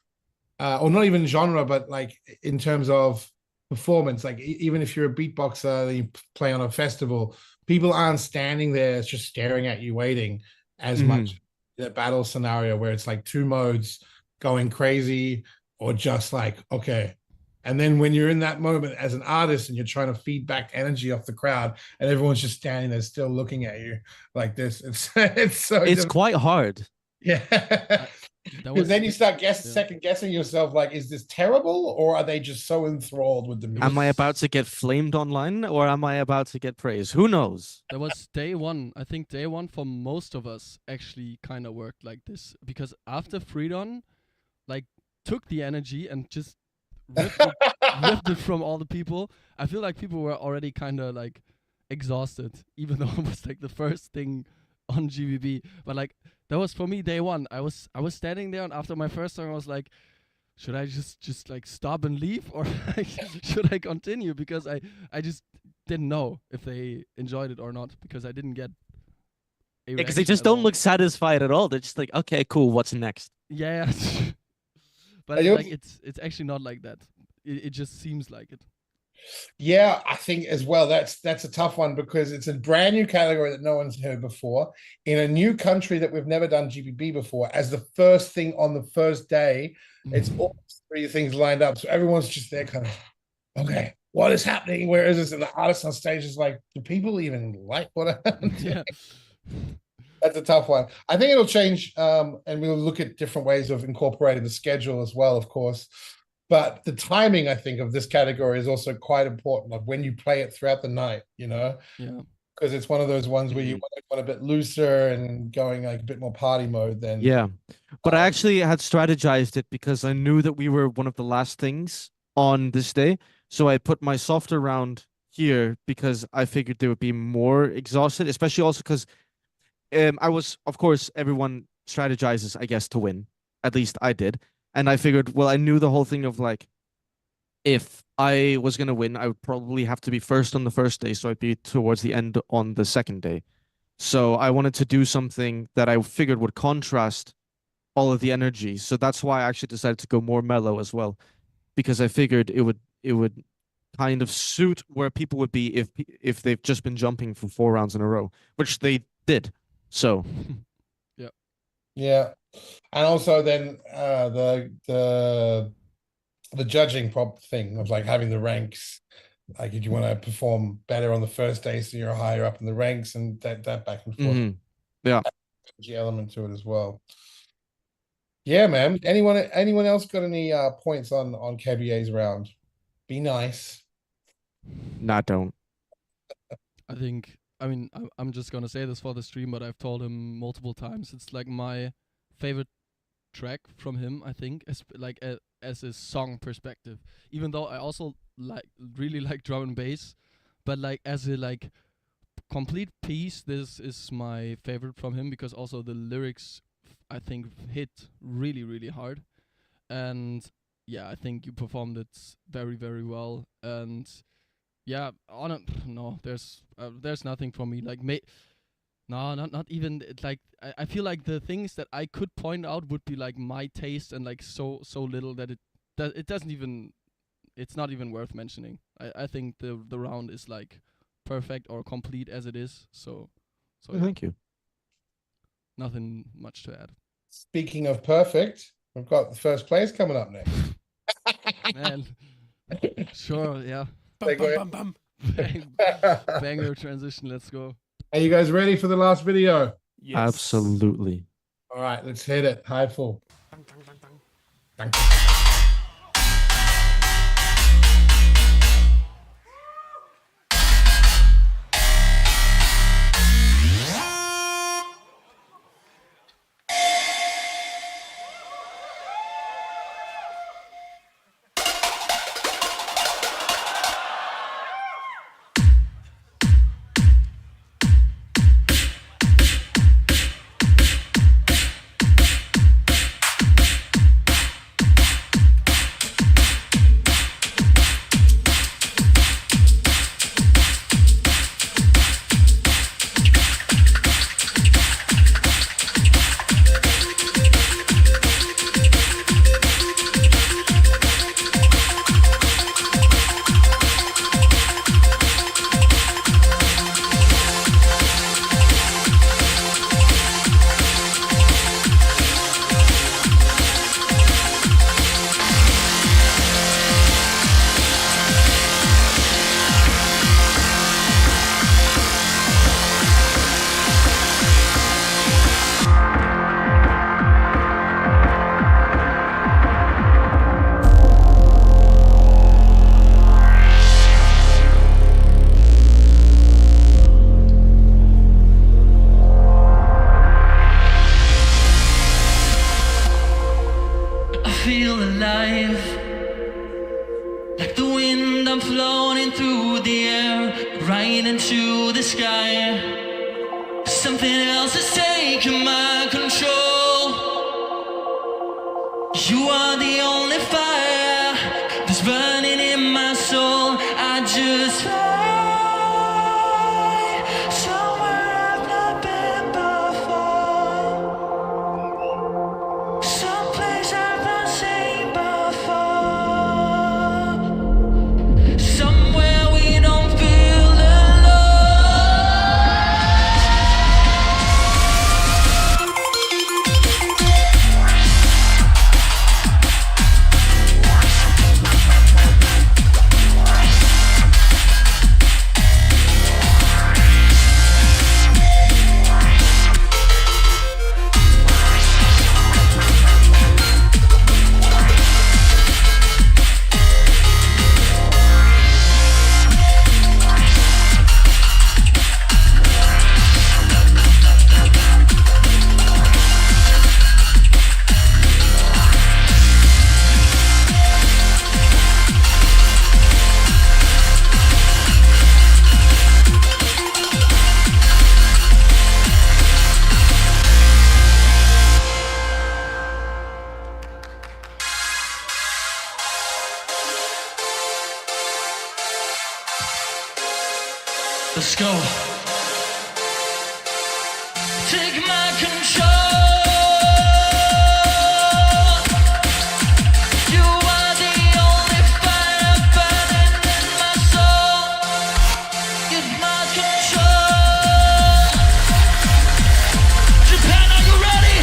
or not even genre, but like in terms of performance, like even if you're a beatboxer that you play on a festival, people aren't standing there, it's just staring at you waiting as much. The battle scenario where it's like two modes going crazy, or just like, okay. And then when you're in that moment as an artist and you're trying to feed back energy off the crowd and everyone's just standing there still looking at you like this, it's
quite hard.
Yeah. Because then you start second guessing yourself, like, is this terrible, or are they just so enthralled with the music?
Am I about to get flamed online, or am I about to get praise? Who knows?
That was day one. I think day one for most of us actually kind of worked like this, because after FRIIDON, like, took the energy and just ripped it from all the people. I feel like people were already kind of like exhausted, even though it was like the first thing on GBB. But like, that was for me day one. I was standing there, and after my first song, I was like, should I just like stop and leave, or like, should I continue? Because I just didn't know if they enjoyed it or not, because I didn't get a
Because they
reaction
just
at
don't
all.
look satisfied at all. They're just like, okay, cool, what's next?
Yeah. But like it's actually not like that. It just seems like it.
Yeah, I think as well that's a tough one because it's a brand new category that no one's heard before in a new country that we've never done GBB before. As the first thing on the first day, it's all 3 things lined up, so everyone's just there, kind of, okay, what is happening? Where is this? And the artist on stage is like, do people even like what happened?
Yeah.
That's a tough one. I think it'll change, and we'll look at different ways of incorporating the schedule as well, of course. But the timing, I think, of this category is also quite important. Like when you play it throughout the night, you know, because it's one of those ones where you want a bit looser and going like a bit more party mode. Then
but I actually had strategized it because I knew that we were one of the last things on this day, so I put my softer round here because I figured they would be more exhausted, especially also because I was, of course, everyone strategizes, I guess, to win. At least I did. And I figured, well, I knew the whole thing of like, if I was going to win, I would probably have to be first on the first day. So I'd be towards the end on the second day. So I wanted to do something that I figured would contrast all of the energy. So that's why I actually decided to go more mellow as well, because I figured it would kind of suit where people would be if they've just been jumping for 4 rounds in a row, which they did. So
yeah, and also then the judging thing of like having the ranks, like if you want to perform better on the first day, so you're higher up in the ranks, and that back and forth.
Yeah,
element to it as well. Yeah, man. Anyone else got any points on KBA's round? Be nice.
Nah, don't.
I mean, I'm just gonna say this for the stream, but I've told him multiple times. It's like my favorite track from him, I think, as a song perspective. Even though I also really like drum and bass, but like as a like complete piece, this is my favorite from him, because also the lyrics I think hit really, really hard. And yeah, I think you performed it very, very well. And yeah, there's nothing for me. Like, not even. Like, I feel like the things that I could point out would be like my taste, and like so little that it doesn't even. It's not even worth mentioning. I think the round is like perfect or complete as it is. So yeah.
Thank you.
Nothing much to add.
Speaking of perfect, we've got the first place coming up next.
Man, sure, yeah.
Bum, bum, bum, bum.
Banger transition, let's go.
Are you guys ready for the last video?
Yes.
Absolutely.
All right, let's hit it. High full.
feel alive. Like the wind, I'm floating through the air, right into the sky. Something else is taking my control. You are the only fire that's burning in my soul. I just fly somewhere I've not been before, someplace I've not seen before, somewhere we don't feel Let's go. Take my control. You are the only fire burning in my soul. Get my control. Japan, are you ready?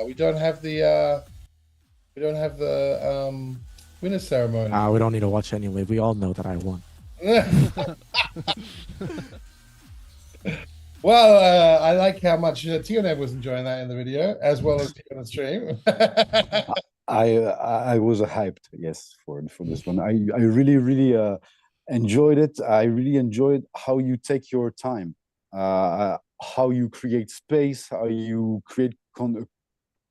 We don't have the winner ceremony.
We don't need to watch anyway. We all know that I won.
Well, I like how much TIONEB was enjoying that in the video, as well as on the stream.
I was hyped, yes, for this one. I really enjoyed it. I really enjoyed how you take your time, how you create space, how you create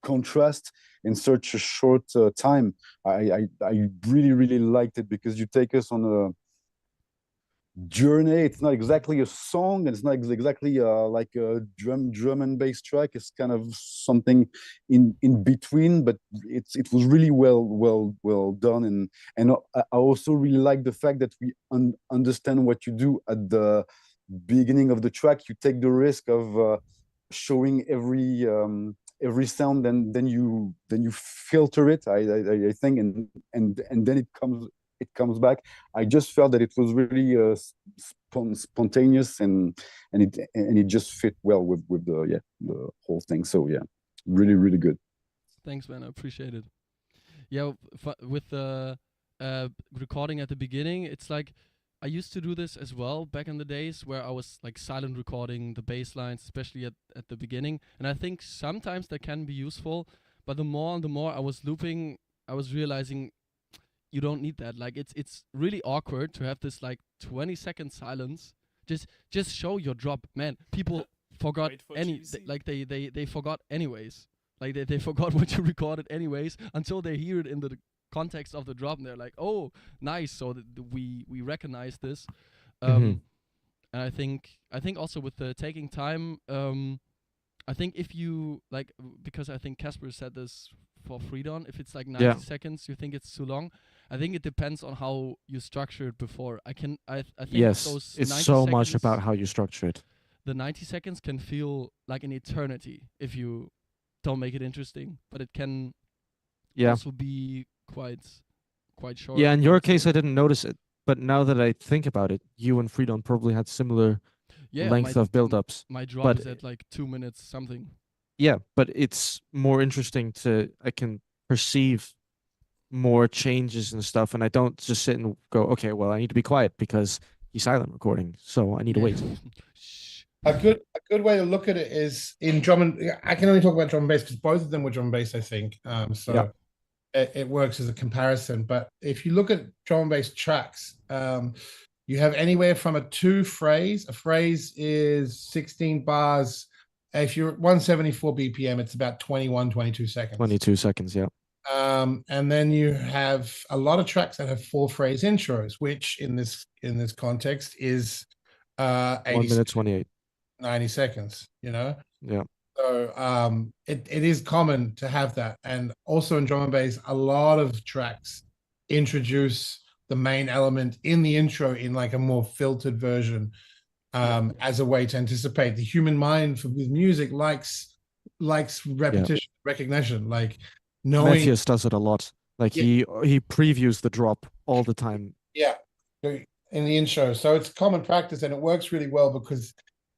contrast in such a short time. I really liked it, because you take us on a journey. It's not exactly a song, and it's not exactly like a drum and bass track. It's kind of something in between, but it was really well done. And I also really like the fact that we understand what you do at the beginning of the track. You take the risk of showing every sound, and then you filter it, I think, and then it comes back. I just felt that it was really spontaneous, and it just fit well with the whole thing. So yeah, really good.
Thanks, man. I appreciate it. Yeah, with the recording at the beginning, it's like I used to do this as well back in the days, where I was like silent recording the bass lines, especially at the beginning. And I think sometimes that can be useful, but the more and the more I was looping, I was realizing you don't need that. Like it's really awkward to have this like 20-second silence. Just show your drop, man. People forgot they forgot anyways. Like they forgot what you recorded anyways until they hear it in the context of the drop, and they're like, oh, nice. So we recognize this. And I think also with the taking time, I think if you like, because I think Casper said this for Freedon, if it's like 90 seconds, you think it's too long. I think it depends on how you structure it before. I think those
it's so much about how you structure it.
The 90 seconds can feel like an eternity if you don't make it interesting, but it can also be quite short.
Yeah, in your case, I didn't notice it, but now that I think about it, you and Freedon probably had similar length of build-ups.
My drop
but
is at like 2 minutes something.
yeah, but it's more interesting I can perceive more changes and stuff, and I don't just sit and go, okay, well, I need to be quiet because he's silent recording, so I need to wait.
A good way to look at it is in drum and I can only talk about drum and bass because both of them were drum and bass, I think. So it works as a comparison. But if you look at drum and bass tracks, you have anywhere from a phrase. A phrase is 16 bars. If you're at 174 BPM, it's about 21, 22 seconds.
22 seconds, yeah.
And then you have a lot of tracks that have 4-phrase intros, which in this context is
1 minute 28.
90 seconds, you know?
Yeah.
So it is common to have that. And also in drum and bass, a lot of tracks introduce the main element in the intro in like a more filtered version, as a way to anticipate. The human mind with music likes repetition, recognition, like knowing.
Matthias does it a lot. Like he previews the drop all the time.
Yeah, in the intro. So it's common practice and it works really well because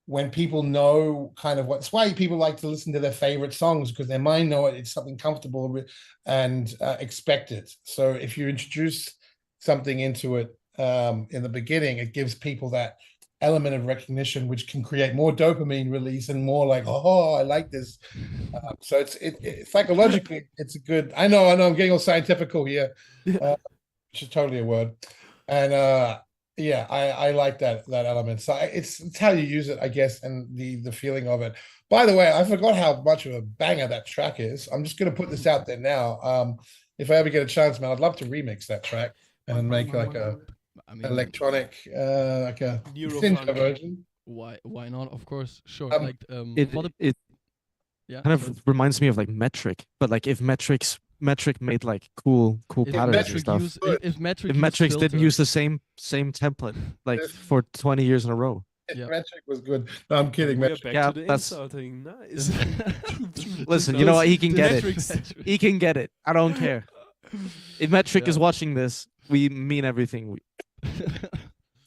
when people know kind of that's why people like to listen to their favorite songs, because their mind know it's something comfortable and expected. So if you introduce something into it in the beginning, it gives people that element of recognition, which can create more dopamine release and more like, oh, I like this. So it's psychologically, it's a good. I know, I'm getting all scientific here, which is totally a word. And yeah, I like that element. So it's how you use it, I guess, and the feeling of it. By the way, I forgot how much of a banger that track is. I'm just going to put this out there now. If I ever get a chance, man, I'd love to remix that track and make like a electronic, like a SYNJO version.
Why not? Of course, sure.
It kind of reminds me of like Metric, but like if Metric made like cool patterns and stuff.
If
Metrics didn't use the same template like for 20 years in a row.
Metric was good. No, I'm kidding. Metric.
Yeah, that's nice.
Listen, you know what? He can get it. He can get it. I don't care. If Metric is watching this, we mean everything.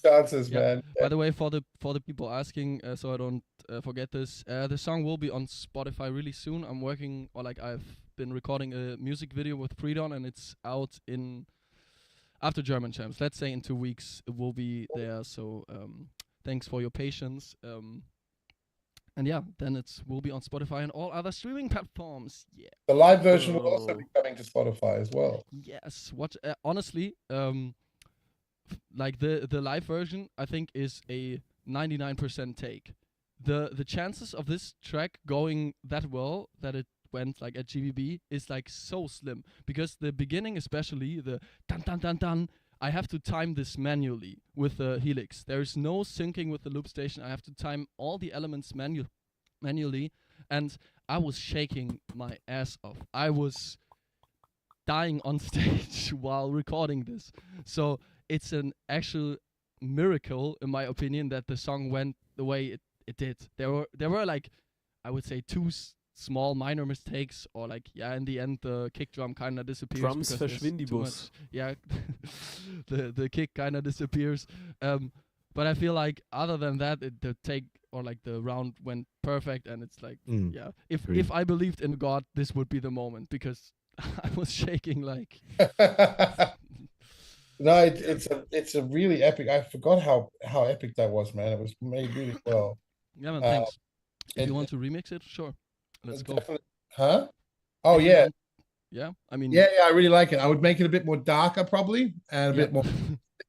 Chances, man.
By the way, for the people asking, so I don't forget this, the song will be on Spotify really soon. I've been recording a music video with FRIIDON, and it's out after German Champs. Let's say in 2 weeks it will be there. So thanks for your patience. And yeah, then it will be on Spotify and all other streaming platforms. Yeah.
The live version will also be coming to Spotify as well.
Yes. Honestly, like the live version, I think is a 99% take. The chances of this track going that well that it went like at GBB is like so slim, because the beginning, especially the dun dun dun dun, I have to time this manually with the helix. There is no syncing with the loop station. I have to time all the elements manually, and I was shaking my ass off. I was dying on stage while recording this. So it's an actual miracle, in my opinion, that the song went the way it did. There were like, I would say, 2 small minor mistakes, or like, in the end the kick drum kind of disappears.
Drums verschwinden die Bus.
Yeah, the kick kind of disappears. But I feel like other than that, the take or like the round went perfect, and it's like, if I believed in God, this would be the moment, because I was shaking like.
No, it's a really epic. I forgot how epic that was, man. It was made really well.
Yeah, man, thanks. If you want to remix it, sure. Let's go.
Huh? Oh, yeah.
Yeah, I mean.
Yeah, I really like it. I would make it a bit more darker, probably, and a bit more.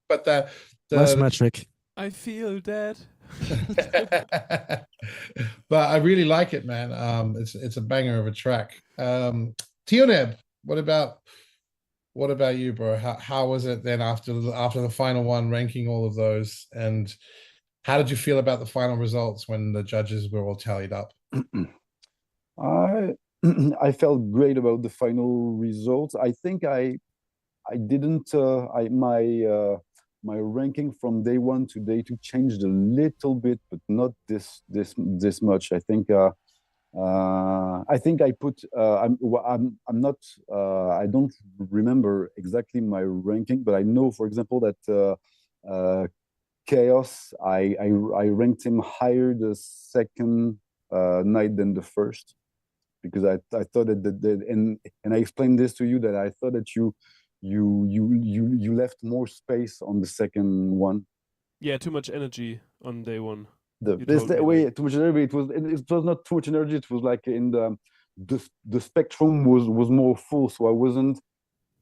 But the
less Metric.
I feel dead.
But I really like it, man. It's a banger of a track. TIONEB, what about you, bro? How was it then after the final one, ranking all of those, and how did you feel about the final results when the judges were all tallied up?
I felt great about the final results. I think I didn't my ranking from day 1 to day 2 changed a little bit, but not this much. I think I put I'm not I don't remember exactly my ranking, but I know, for example, that KAOS, I ranked him higher the second night than the first, because I thought that and I explained this to you, that I thought that you left more space on the second one.
Yeah, too much energy on day one.
Too much energy. It was not too much energy. It was like in the spectrum was more full, so I wasn't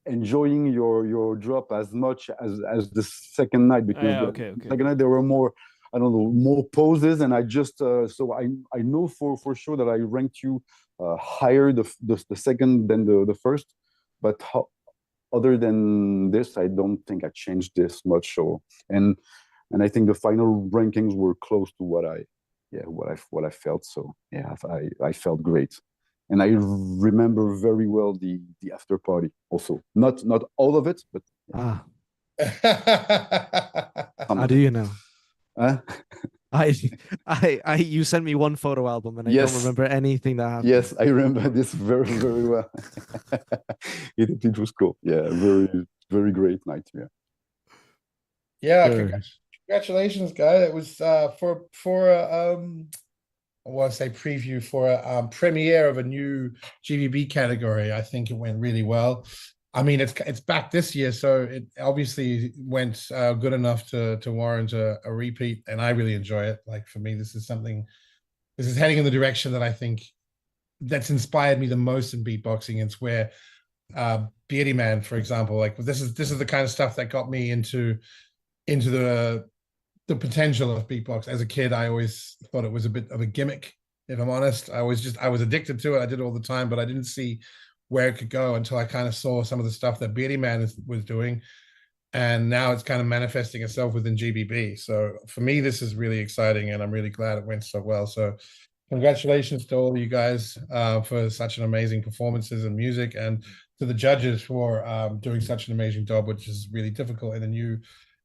enjoying your drop as much as the second night, because
okay.
second night there were more, I don't know, more poses, and I just so I know for sure that I ranked you higher the second than the first, but other than this, I don't think I changed this much. So and I think the final rankings were close to what I felt. So yeah, I felt great. And I remember very well the after party also. Not all of it, but
yeah. How do you know?
Huh?
You sent me one photo album, and I don't remember anything that happened.
Yes, I remember this very, very well. It was cool. Yeah, very, very great night. Yeah.
Yeah, congratulations, guys. It was for I want to say preview for a premiere of a new GBB category. I think it went really well. I mean, it's back this year, so it obviously went good enough to warrant a repeat, and I really enjoy it. Like, for me, this is heading in the direction that I think that's inspired me the most in beatboxing. It's where Beardy Man, for example, like this is the kind of stuff that got me into the potential of beatbox. As a kid, I always thought it was a bit of a gimmick, if I'm honest. I was addicted to it. I did it all the time, but I didn't see where it could go until I kind of saw some of the stuff that Beardy Man was doing. And now it's kind of manifesting itself within GBB. So for me, this is really exciting, and I'm really glad it went so well. So congratulations to all of you guys for such an amazing performances and music, and to the judges for doing such an amazing job, which is really difficult in a new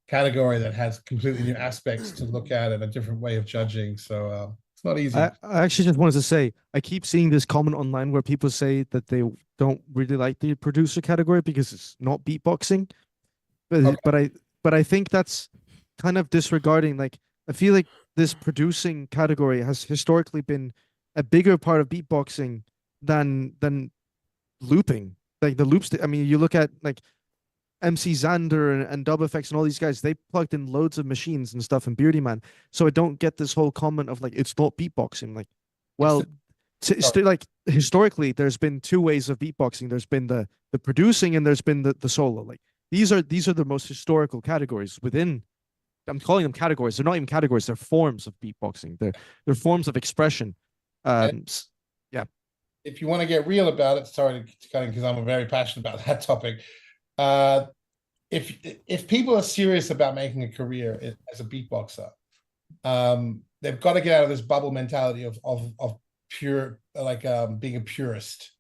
category that has completely new aspects to look at and a different way of judging. So it's not easy.
I actually just wanted to say, I keep seeing this comment online where people say that they don't really like the producer category because it's not beatboxing. But I think that's kind of disregarding. Like, I feel like this producing category has historically been a bigger part of beatboxing than looping. Like the loops. I mean, you look at like MC Xander and Dub Effects and all these guys, they plugged in loads of machines and stuff in Beardy Man. So I don't get this whole comment of like, it's not beatboxing. Like, well, like historically, there's been two ways of beatboxing. There's been the producing, and there's been the solo. Like these are the most historical categories within. I'm calling them categories. They're not even categories. They're forms of beatboxing. They're forms of expression. Yeah.
If you want to get real about it, sorry to cut in because I'm very passionate about that topic. If people are serious about making a career as a beatboxer, they've got to get out of this bubble mentality of pure, like being a purist.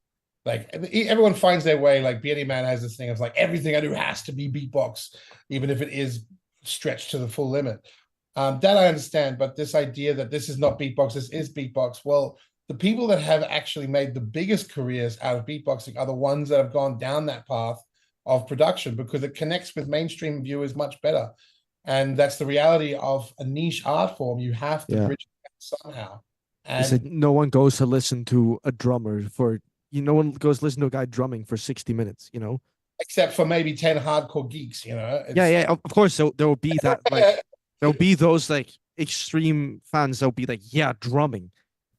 Like everyone finds their way. Like Beardy Man has this thing of like, everything I do has to be beatbox, even if it is stretched to the full limit. That I understand, but this idea that this is not beatbox, this is beatbox. Well, the people that have actually made the biggest careers out of beatboxing are the ones that have gone down that path of production, because it connects with mainstream viewers much better. And that's the reality of a niche art form. You have to bridge it somehow. And
no one goes to listen to a drummer no one goes to listen to a guy drumming for 60 minutes, you know?
Except for maybe 10 hardcore geeks, you know?
Yeah, of course. So there will be that, like, there'll be those like extreme fans that'll be like, yeah, drumming.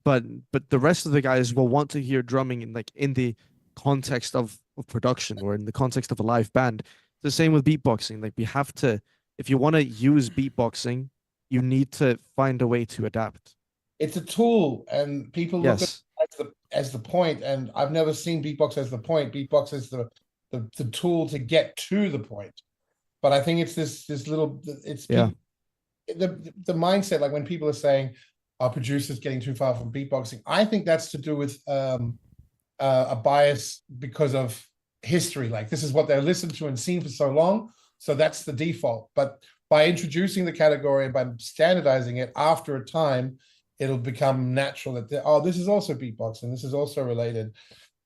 But the rest of the guys will want to hear drumming in the context of production or in the context of a live band. It's the same with beatboxing. Like, we have to, if you want to use beatboxing, you need to find a way to adapt.
It's a tool, and people look at it as the point, and I've never seen beatbox as the point. Beatbox is the tool to get to the point. But I think it's this little, it's the mindset, like when people are saying, our producers getting too far from beatboxing, I think that's to do with a bias because of history. Like, this is what they're listened to and seen for so long, so that's the default. But by introducing the category and by standardizing it, after a time, it'll become natural that this is also beatboxing, this is also related.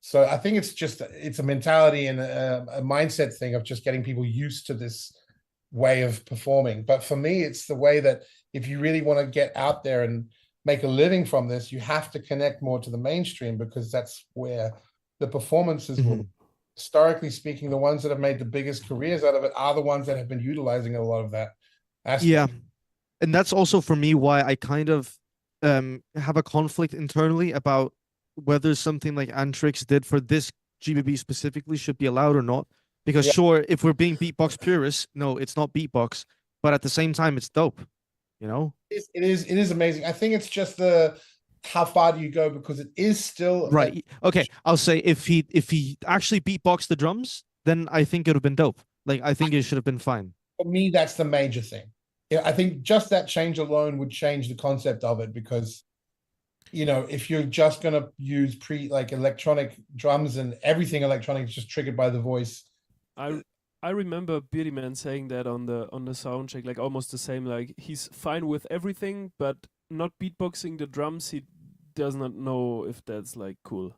So I think it's a mentality and a mindset thing of just getting people used to this way of performing. But for me, it's the way that if you really want to get out there and make a living from this, you have to connect more to the mainstream, because that's where the performances will, historically speaking, the ones that have made the biggest careers out of it are the ones that have been utilizing a lot of that aspect.
Yeah. And that's also for me why I kind of have a conflict internally about whether something like Antrix did for this GBB specifically should be allowed or not. Because sure, if we're being beatbox purists, no, it's not beatbox, but at the same time, it's dope, you know?
It is amazing. I think it's just how far do you go, because it is still
right. Okay, I'll say if he actually beatboxed the drums, then I think it would have been dope. Like I think it should have been fine.
For me, that's the major thing. Yeah, I think just that change alone would change the concept of it, because you know, if you're just gonna use electronic drums and everything electronic is just triggered by the voice.
I remember Beardy Man saying that on the sound check, like almost the same. Like he's fine with everything, but not beatboxing the drums. He does not know if that's like cool.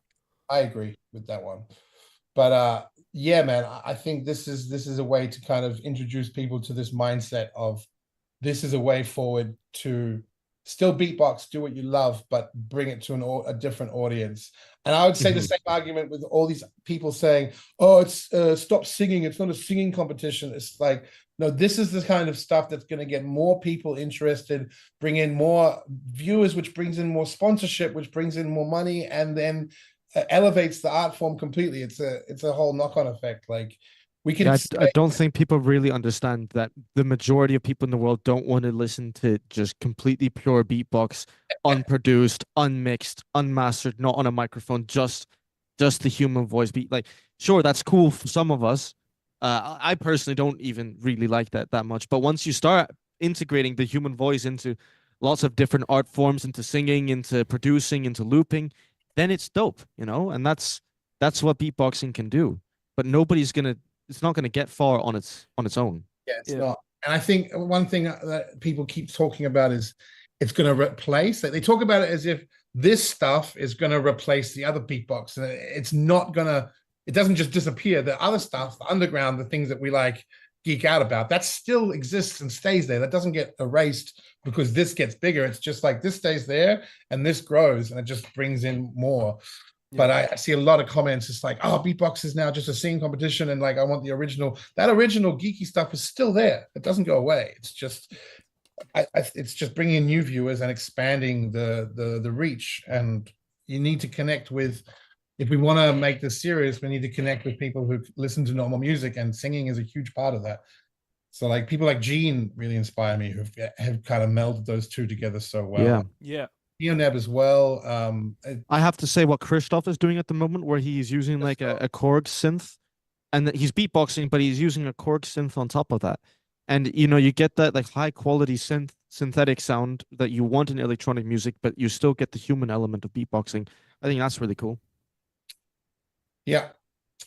I agree with that one, but yeah, man, I think this is a way to kind of introduce people to this mindset of this is a way forward to still beatbox, do what you love, but bring it to a different audience. And I would say the same argument with all these people saying, oh, it's stop singing. It's not a singing competition. It's like, no, this is the kind of stuff that's going to get more people interested, bring in more viewers, which brings in more sponsorship, which brings in more money, and then elevates the art form completely. It's a whole knock-on effect. Like, we can.
Yeah, I don't think people really understand that the majority of people in the world don't want to listen to just completely pure beatbox, unproduced, unmixed, unmastered, not on a microphone, just the human voice beat. Like, sure, that's cool for some of us. I personally don't even really like that much. But once you start integrating the human voice into lots of different art forms, into singing, into producing, into looping, then it's dope, you know? And that's what beatboxing can do. But it's not gonna get far on its own.
Yeah, it's not. And I think one thing that people keep talking about is it's going to replace. They talk about it as if this stuff is going to replace the other beatbox, and it's not going to. It doesn't just disappear. The other stuff, the underground, the things that we like geek out about, that still exists and stays there. That doesn't get erased because this gets bigger. It's just like this stays there and this grows, and it just brings in more. But I see a lot of comments. It's like, oh, beatbox is now just a singing competition, and like I want the original. That original geeky stuff is still there. It doesn't go away. It's just, it's just bringing in new viewers and expanding the reach. And you need to connect with. If we want to make this serious, we need to connect with people who listen to normal music, and singing is a huge part of that. So like people like Gene really inspire me, who have kind of melded those two together so well.
Yeah.
TIONEB as well.
I have to say what Christoph is doing at the moment, where he's using like a Korg synth, and he's beatboxing, but he's using a Korg synth on top of that. And you know, you get that like high quality synthetic sound that you want in electronic music, but you still get the human element of beatboxing. I think that's really cool.
Yeah,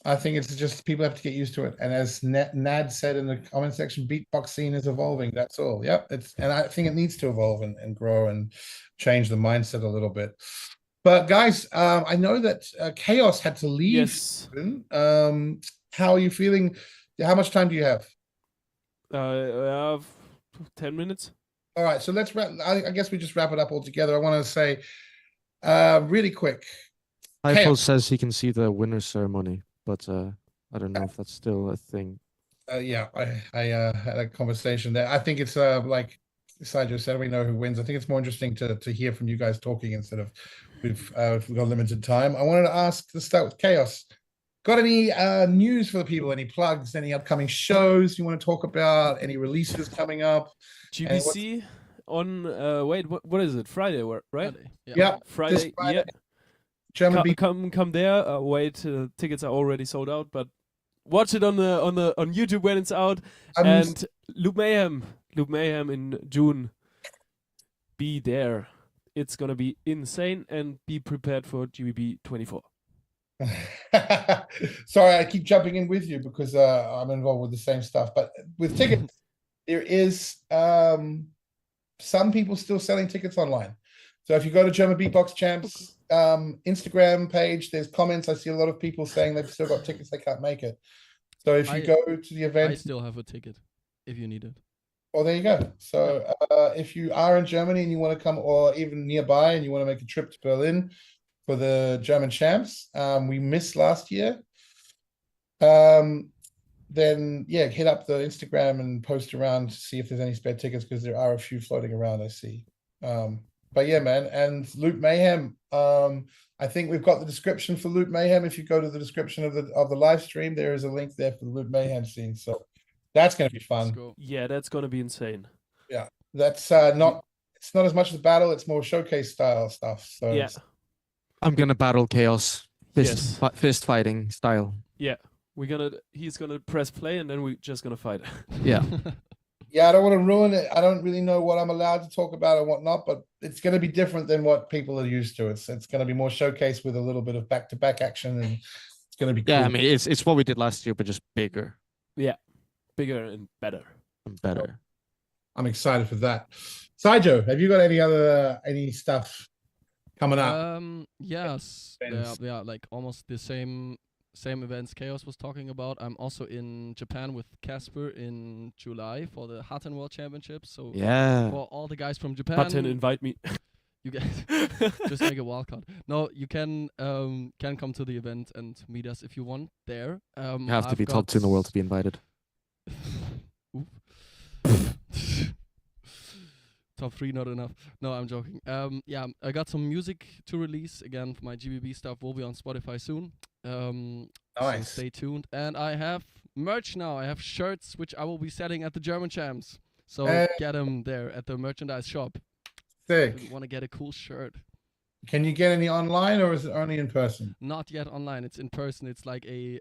I think it's just people have to get used to it. And as Nad said in the comment section, beatbox scene is evolving. That's all. Yep. And I think it needs to evolve and grow and change the mindset a little bit. But guys, I know that KAOS had to leave.
Yes.
How are you feeling? How much time do you have?
I have 10 minutes.
All right. So let's wrap. I guess we just wrap it up all together. I want to say really quick.
Hypo says he can see the winner's ceremony, but I don't know if that's still a thing.
Yeah, I had a conversation there. I think it's like SYJO said, we know who wins. I think it's more interesting to hear from you guys talking instead of we've got limited time. I wanted to ask, to start with KAOS. Got any news for the people? Any plugs? Any upcoming shows you want to talk about? Any releases coming up?
GBC on wait, what is it? Friday, right?
Friday.
Yeah,
Friday. Yeah.
German
come there. Wait, tickets are already sold out, but watch it on YouTube when it's out. And Mayhem in June. Be there. It's gonna be insane, and be prepared for GBB23.
Sorry, I keep jumping in with you because I'm involved with the same stuff. But with tickets, there is some people still selling tickets online. So if you go to German Beatbox Champs Instagram page, there's comments. I see a lot of people saying they've still got tickets, they can't make it. So if you go to the event,
I still have a ticket. if you need it.
Well, there you go. So if you are in Germany and you want to come, or even nearby, and you want to make a trip to Berlin for the German champs, we missed last year. Then yeah, hit up the Instagram and post around to see if there's any spare tickets, because there are a few floating around, I see. But yeah, man, and Loot Mayhem. I think we've got the description for Loot Mayhem. If you go to the description of the live stream, there is a link there for the Loot Mayhem scene. So that's gonna be fun.
Yeah, that's gonna be insane.
Yeah, that's it's not as much as a battle, it's more showcase style stuff. So
yeah,
I'm gonna battle KAOS, fist fighting style.
Yeah, he's gonna press play and then we're just gonna fight.
Yeah.
Yeah, I don't want to ruin it. I don't really know what I'm allowed to talk about and whatnot, but it's going to be different than what people are used to. It's going to be more showcase with a little bit of back-to-back action, and it's going to be cool.
Yeah, I mean, it's what we did last year, but just bigger.
Yeah, bigger and better.
And better.
I'm excited for that. SYJO, have you got any stuff coming up?
Yes, yeah, like almost the same events KAOS was talking about. I'm also in Japan with Casper in July for the Hutton World Championships. So
yeah,
for all the guys from Japan,
Hutton, invite me.
You guys just make a wild card. No, you can come to the event and meet us if you want there.
You have to be top 2 in the world to be invited.
Top 3 not enough. No, I'm joking. Yeah, I got some music to release again. For my GBB stuff will be on Spotify soon.
Nice.
So stay tuned. And I have merch now. I have shirts which I will be selling at the German champs. So get them there at the merchandise shop.
Sick.
If you want to get a cool shirt.
Can you get any online, or is it only in person?
Not yet online. It's in person. It's like a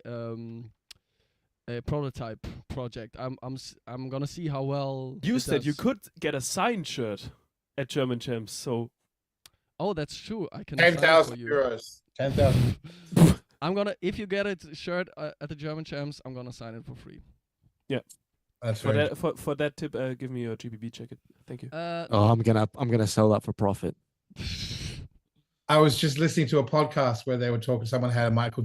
prototype project. I'm gonna see how well.
You said you could get a signed shirt at German champs. So.
Oh, that's true. I can.
10,000 euros. 10,000.
I'm gonna, if you get a shirt at the German champs, I'm gonna sign it for free.
Yeah.
That's
for that tip, give me your GBB jacket. Thank you.
I'm gonna sell that for profit.
I was just listening to a podcast where they were talking. Someone had a Michael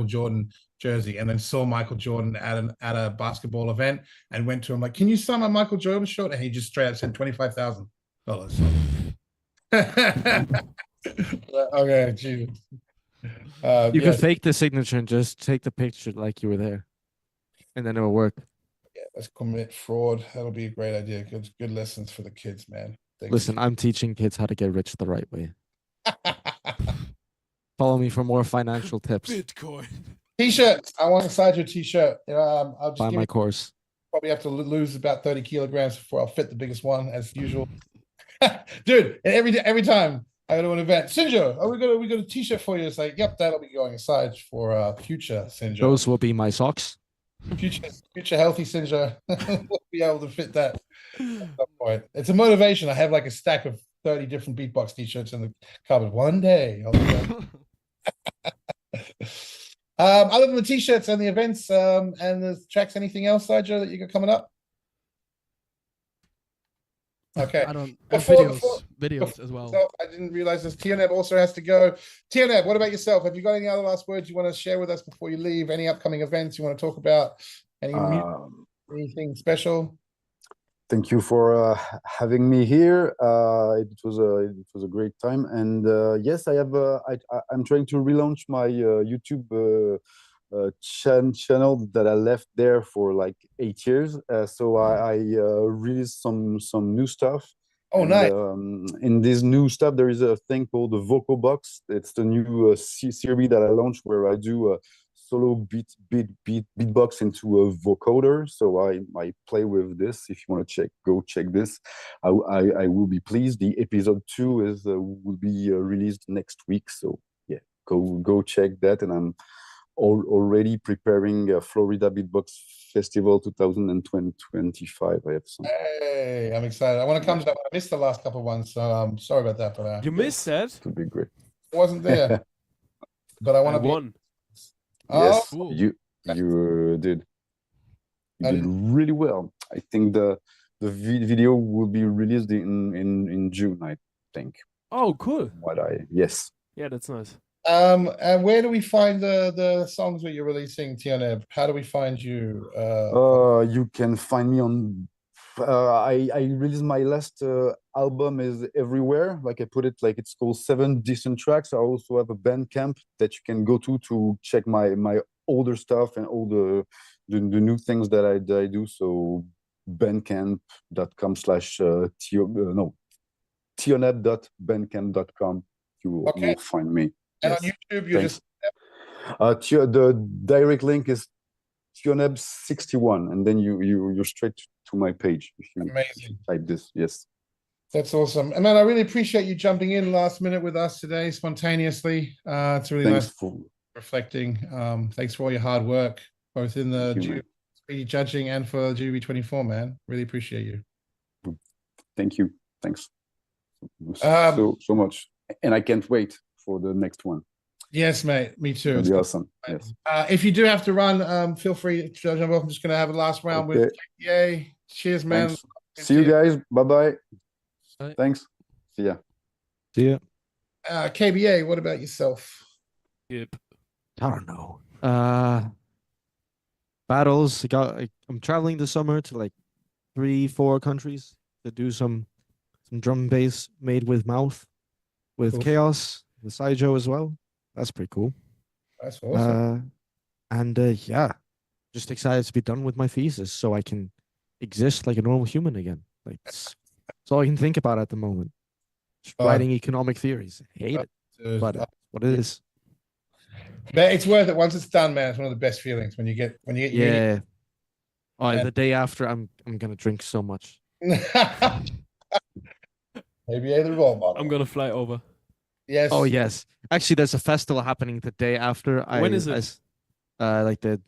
Jordan jersey, and then saw Michael Jordan at a basketball event, and went to him like, "Can you sign my Michael Jordan shirt?" And he just straight up sent $25,000. Okay, Jesus.
You can fake the signature and just take the picture like you were there, and then it will work.
Yeah, let's commit fraud. That'll be a great idea. Good lessons for the kids, man.
Listen, I'm teaching kids how to get rich the right way. Follow me for more financial tips.
Bitcoin.
T-shirts. I want a SYJO T-shirt. I'll just
buy my course.
Probably have to lose about 30 kilograms before I'll fit the biggest one, as usual. Dude, every time I go to an event, SINJO, we got a T-shirt for you. It's like, yep, that'll be going aside for future SINJO.
Those will be my socks.
Future healthy SINJO. We'll be able to fit that at some point. It's a motivation. I have like a stack of 30 different BEATBOX T-shirts in the cupboard. One day I'll do that. Other than the T-shirts and the events and the tracks, anything else, SYJO, that you got coming up? Okay.
I don't. Videos as well.
I didn't realize this. TIONEB also has to go. TIONEB, what about yourself? Have you got any other last words you want to share with us before you leave? Any upcoming events you want to talk about? Anything special?
Thank you for having me here. It was a great time, and yes, I'm trying to relaunch my YouTube channel that I left there for like 8 years. So I released some new stuff.
Oh, nice.
In this new stuff, there is a thing called the Vocal Box. It's the new series that I launched, where I do solo beatbox into a vocoder. So I play with this. If you want to go check this. I will be pleased. The episode 2 will be released next week. So yeah, go check that. And I'm already preparing Florida Beatbox Festival 2025. I have some.
Hey, I'm excited. I want to come to that. I missed the last couple of ones, so I'm sorry about that. But
you missed that?
It would be great.
I wasn't there, but I want to be.
Won.
Yes,
cool.
you did. You did really well. I think the video will be released in June, I think.
Oh, cool.
Yes.
Yeah, that's nice.
And where do we find the songs that you're releasing, TIONEB? How do we find you?
You can find me on. I released my last album is everywhere. Like I put it, like it's called 7 Decent Tracks. I also have a Bandcamp that you can go to check my older stuff and all the new things that I do. So bandcamp.com/tioneb.bandcamp.com. You will find me.
And
Yes.
on YouTube, you're
Thanks.
just
The direct link is TIONEB61, and then you're straight to my page if you type this. Yes.
That's awesome. And man, I really appreciate you jumping in last minute with us today, spontaneously. It's really nice reflecting. Thanks for all your hard work, both in the speedy judging and for GBB24, man. Really appreciate you.
Thank you. Thanks so much. And I can't wait for the next one.
Yes, mate. Me too.
It'll be awesome. Yes.
If you do have to run, feel free to jump off. I'm just going to have a last round with KBA. Cheers, man.
Thanks. See you guys. Bye-bye. Thanks. See ya.
See ya.
KBA, what about yourself?
Yep.
I don't know. Battles. I'm traveling this summer to like 3-4 countries to do some drum and bass made with mouth, with KAOS, with SYJO as well. That's pretty cool.
That's awesome.
Yeah, just excited to be done with my thesis so I can exist like a normal human again. Like that's all I can think about at the moment. Just writing economic theories. I hate it, but what it is.
But it's worth it once it's done, man. It's one of the best feelings when you get
yeah. The day after, I'm gonna drink so much.
KBA the role model.
I'm gonna fly over.
Yes.
Oh yes. Actually, there's a festival happening the day after.
When is it?
Like the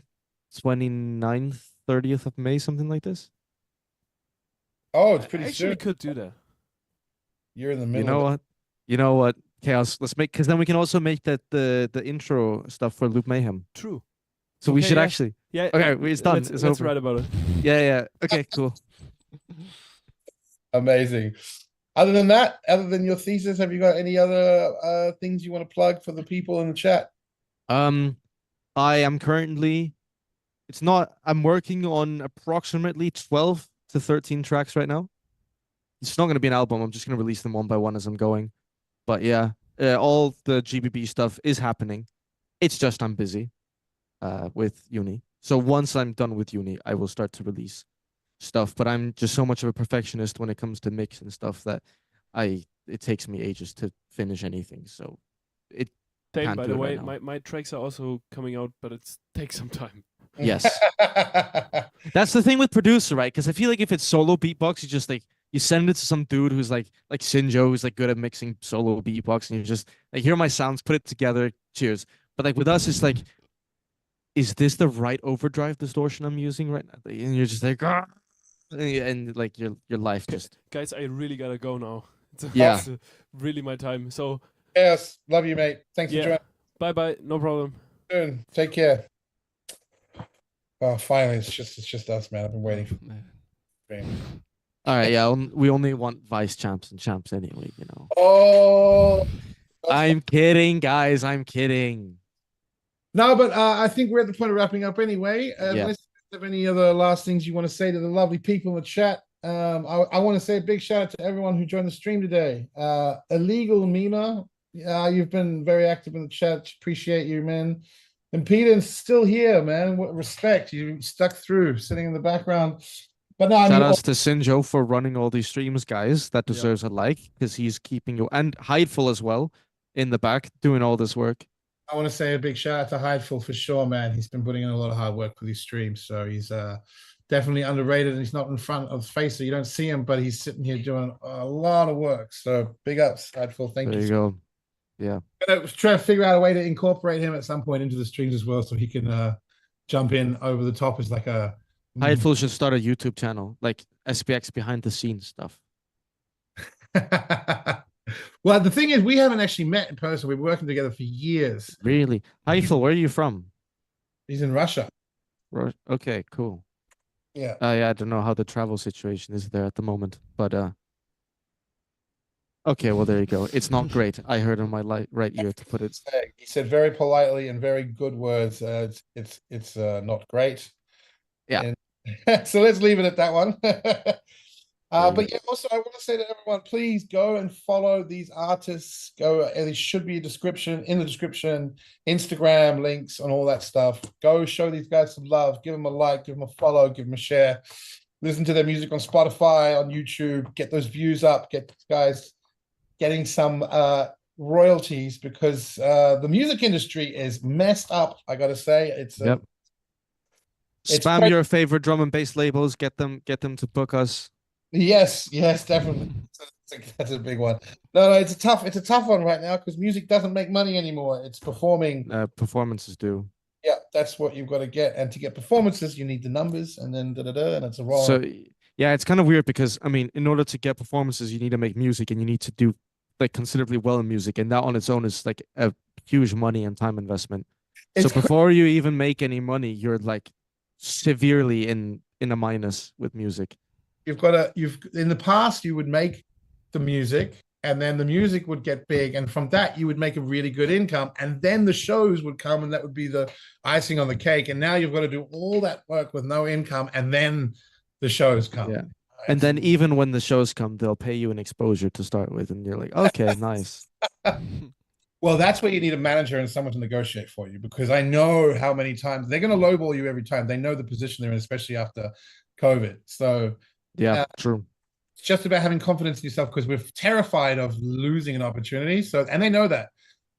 29th, 30th of May, something like this.
Oh, it's pretty
Actually
soon.
could do that.
You're in the middle.
You know what? KAOS. Let's make, because then we can also make that the intro stuff for Loop Mayhem.
True.
So we should actually.
Yeah.
Okay, it's done.
Let's
over.
write about it.
Yeah. Okay, cool.
Amazing. Other than that, other than your thesis, have you got any other things you want to plug for the people in the chat?
I am currently. I'm working on approximately 12 to 13 tracks right now. It's not going to be an album. I'm just going to release them one by one as I'm going. But yeah, all the GBB stuff is happening. It's just I'm busy with uni. So once I'm done with uni, I will start to release stuff. But I'm just so much of a perfectionist when it comes to mix and stuff that it takes me ages to finish anything. So it.
By the way, my tracks are also coming out, but it takes some time.
Yes. That's the thing with producer, right? Because I feel like if it's solo beatbox, you just like you send it to some dude who's like SYNJO, who's like good at mixing solo beatbox, and you just like here are my sounds, put it together, cheers. But like with us, it's like, is this the right overdrive distortion I'm using right now? And you're just like, and like your life just.
Guys, I really gotta go now.
It's
really my time. So.
Yes, love you, mate. Thanks for joining.
Bye. No problem.
Soon. Take care. Oh, finally, it's just us, man. I've been waiting for.
All right, yeah. We only want vice champs and champs anyway, you know.
Oh.
I'm kidding, guys. I'm kidding.
No, but I think we're at the point of wrapping up anyway. Unless you have any other last things you want to say to the lovely people in the chat. I want to say a big shout out to everyone who joined the stream today. Illegal Mima, you've been very active in the chat. Appreciate you, man. And Peter's still here, man. What respect. You stuck through, sitting in the background. But no,
shout outs to SYNJO for running all these streams, guys. That deserves a like because he's keeping you, and Hideful as well in the back doing all this work.
I want to say a big shout out to Hideful for sure, man. He's been putting in a lot of hard work for these streams, so he's definitely underrated, and he's not in front of the face, so you don't see him, but he's sitting here doing a lot of work. So big ups, Hideful. Thank you.
There you go. Yeah.
I'm gonna try to figure out a way to incorporate him at some point into the streams as well, so he can jump in over the top as like a.
Hideful should start a YouTube channel, like SPX behind the scenes stuff.
Well, the thing is, we haven't actually met in person. We've been working together for years.
Really? Hideful, where are you from?
He's in Russia.
Okay, cool.
Yeah.
I don't know how the travel situation is there at the moment, but Okay, well there you go. It's not great. I heard in my right ear to put it.
He said very politely and very good words. It's not great.
Yeah.
And so let's leave it at that one.
There you
But yeah, also I want to say to everyone, please go and follow these artists. Go, and it should be a description in the description, Instagram links and all that stuff. Go show these guys some love. Give them a like, give them a follow, give them a share. Listen to their music on Spotify, on YouTube. Get those views up. Get these guys getting some royalties, because the music industry is messed up. I gotta say, it's
Yep. Spam your favorite drum and bass labels. Get them to book us.
Yes, definitely. That's a big one. No, it's a tough one right now, because music doesn't make money anymore. It's performing.
Performances do.
Yeah, that's what you've got to get. And to get performances, you need the numbers, and then and it's a roll.
So yeah, it's kind of weird because I mean, in order to get performances, you need to make music, and you need to do like considerably well in music, and that on its own is like a huge money and time investment. So before you even make any money, you're like severely in a minus with music.
You've in the past you would make the music, and then the music would get big, and from that you would make a really good income, and then the shows would come, and that would be the icing on the cake. And now you've got to do all that work with no income, and then the shows come.
Yeah. And then even when the shows come, they'll pay you an exposure to start with, and you're like, okay, nice.
Well, that's where you need a manager and someone to negotiate for you, because I know how many times they're going to lowball you every time. They know the position they're in, especially after COVID. So
yeah, true.
It's just about having confidence in yourself, because we're terrified of losing an opportunity. So, and they know that.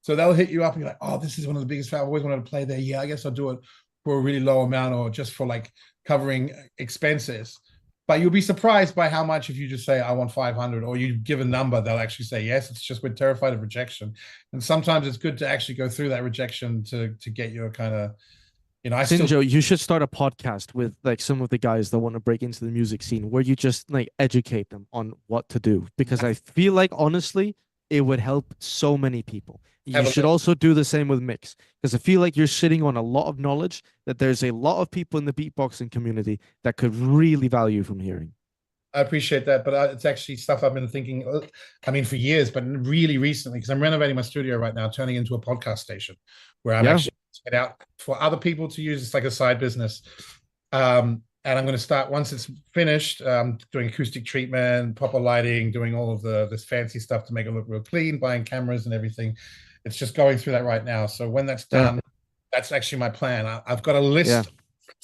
So they'll hit you up and you're like, oh, this is one of the biggest. I've always wanted to play there. Yeah, I guess I'll do it for a really low amount, or just for like covering expenses. But you'll be surprised by how much, if you just say, I want 500, or you give a number, they'll actually say yes. It's just we're terrified of rejection. And sometimes it's good to actually go through that rejection to get your kind of, you know,
SYNJO, you should start a podcast with like some of the guys that want to break into the music scene, where you just like educate them on what to do, because I feel like honestly it would help so many people. You should also do the same with mix, because I feel like you're sitting on a lot of knowledge that there's a lot of people in the beatboxing community that could really value from hearing.
I appreciate that, but it's actually stuff I've been thinking, I mean, for years, but really recently, because I'm renovating my studio right now, turning into a podcast station where I'm actually putting it out for other people to use. It's like a side business. And I'm going to start, once it's finished, doing acoustic treatment, proper lighting, doing all of this fancy stuff to make it look real clean, buying cameras and everything. It's just going through that right now. So when that's done, that's actually my plan. I've got a list of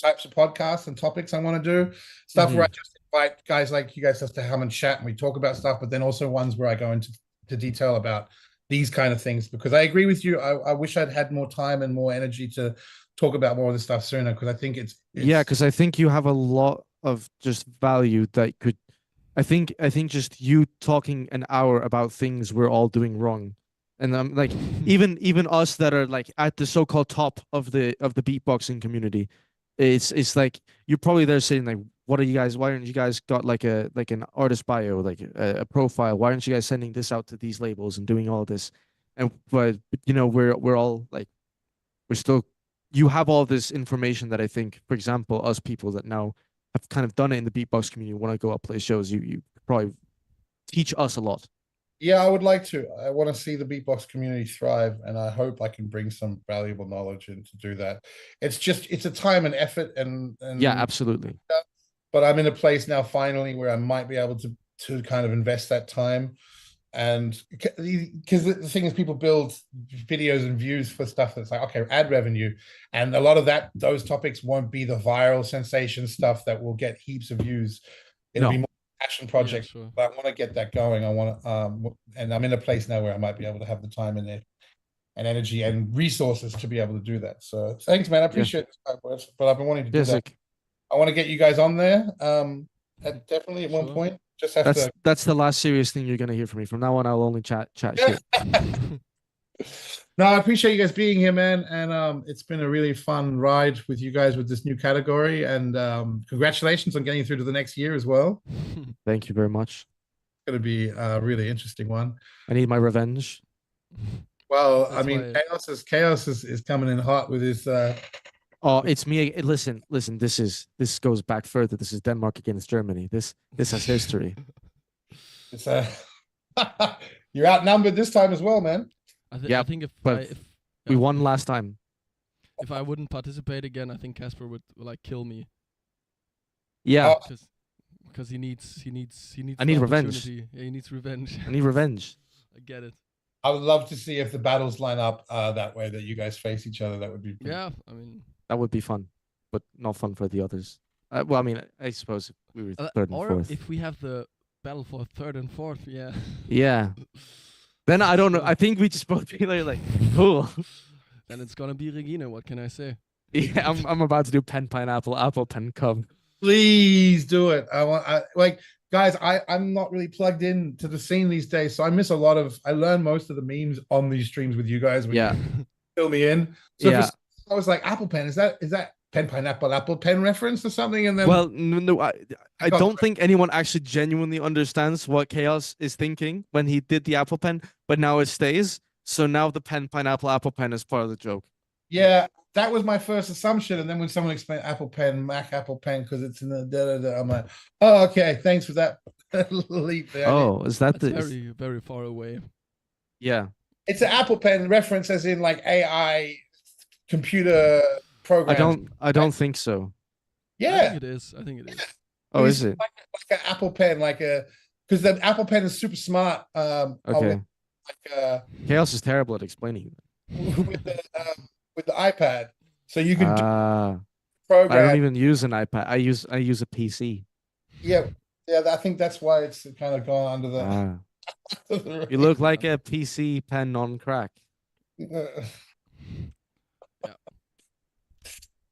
types of podcasts and topics I want to do. Stuff where I just invite guys like you guys just to come and chat and we talk about stuff, but then also ones where I go into detail about these kind of things, because I agree with you. I wish I'd had more time and more energy to talk about more of this stuff sooner, because I think it's
yeah, because I think you have a lot of just value that could, I think just you talking an hour about things we're all doing wrong, and I'm like, even us that are like at the so-called top of the beatboxing community, it's like you're probably there saying like, what are you guys, why aren't you guys got like an artist bio, like a profile, why aren't you guys sending this out to these labels and doing all this? And but you know, we're all like, we're still, you have all this information that I think, for example, us people that now have kind of done it in the beatbox community, want to go up play shows, you probably teach us a lot.
Yeah, I would like to. I want to see the beatbox community thrive, and I hope I can bring some valuable knowledge in to do that. It's a time and effort, and
yeah, absolutely.
But I'm in a place now finally where I might be able to kind of invest that time. And because the thing is, people build videos and views for stuff that's like, okay, ad revenue, and a lot of those topics won't be the viral sensation stuff that will get heaps of views. It'll be more passion projects. Yeah, sure. But I want to get that going. I want to and I'm in a place now where I might be able to have the time in there and energy and resources to be able to do that. So thanks, man. I appreciate it. But I've been wanting to do that. I want to get you guys on there. Definitely at one point. Just have
that's the last serious thing you're gonna hear from me. From now on, I'll only chat shit.
No, I appreciate you guys being here, man. And it's been a really fun ride with you guys with this new category. And congratulations on getting through to the next year as well.
Thank you very much.
It's gonna be a really interesting one.
I need my revenge.
Well, I mean, Chaos is coming in hot with his
oh, it's me. Listen, this goes back further. This is Denmark against Germany. This has history.
It's You're outnumbered this time as well, man.
I think
but we won last time.
If I wouldn't participate again, I think Casper would like kill me.
Yeah.
Because he needs.
I need revenge.
opportunity. Yeah, he needs revenge.
I need revenge.
I get it.
I would love to see if the battles line up that way, that you guys face each other. That would be pretty.
Yeah, I mean,
that would be fun, but not fun for the others. Well, I mean, I suppose if we were third and
or
fourth.
if we have the battle for third and fourth, yeah.
Yeah. Then I don't know. I think we just both be like, cool.
Then it's gonna be Regina. What can I say?
Yeah, I'm about to do pen pineapple apple pen cub.
Please do it. Guys, I'm not really plugged in to the scene these days, so I miss a lot of. I learn most of the memes on these streams with you guys. When you fill me in. So I was like, apple pen. Is that pen pineapple apple pen reference or something? And then
no, I don't think anyone actually genuinely understands what KAOS is thinking when he did the apple pen, but now it stays. So now the pen pineapple apple pen is part of the joke.
Yeah, that was my first assumption. And then when someone explained apple pen, Mac apple pen, because it's in the I'm like, oh, okay, thanks for that leap there.
Oh, is that
That's very, very far away?
Yeah.
It's an apple pen reference, as in like AI computer program.
I don't think so.
Yeah,
I think it is.
Oh, is it?
Like an Apple pen, because the Apple pen is super smart.
Okay. KAOS is terrible at explaining
with the iPad, so you can program.
I don't even use an iPad. I use a PC.
Yeah. I think that's why it's kind of gone under the.
You look like a PC pen on crack.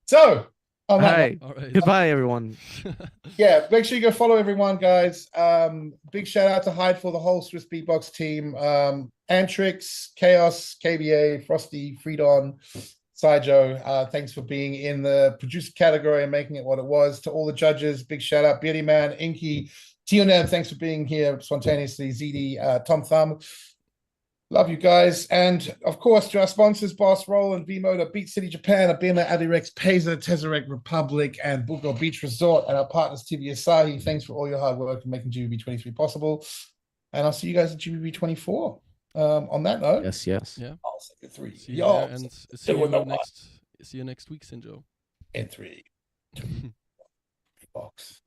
So,
all right. Goodbye, everyone.
Yeah, make sure you go follow everyone, guys. Big shout out to Hyde for the whole Swissbeatbox team. Antrix, KAOS, KBA, Frosty, Freedon, SYJO. Thanks for being in the producer category and making it what it was. To all the judges, big shout out. Beardy Man, Inky, TIONEB, thanks for being here spontaneously. ZD, Tom Thumb. Love you guys. And of course, to our sponsors, Boss Roll and V-Motor, Beat City Japan, Abima, Adirex, Pazr, Tesseract Republic, and Buko Beach Resort, and our partners, TV Asahi. Thanks for all your hard work in making GBB23 possible. And I'll see you guys at GBB24. On that note,
yes.
Yeah. I'll say it 3.
See you next week, SINJO.
In 3, 2, box.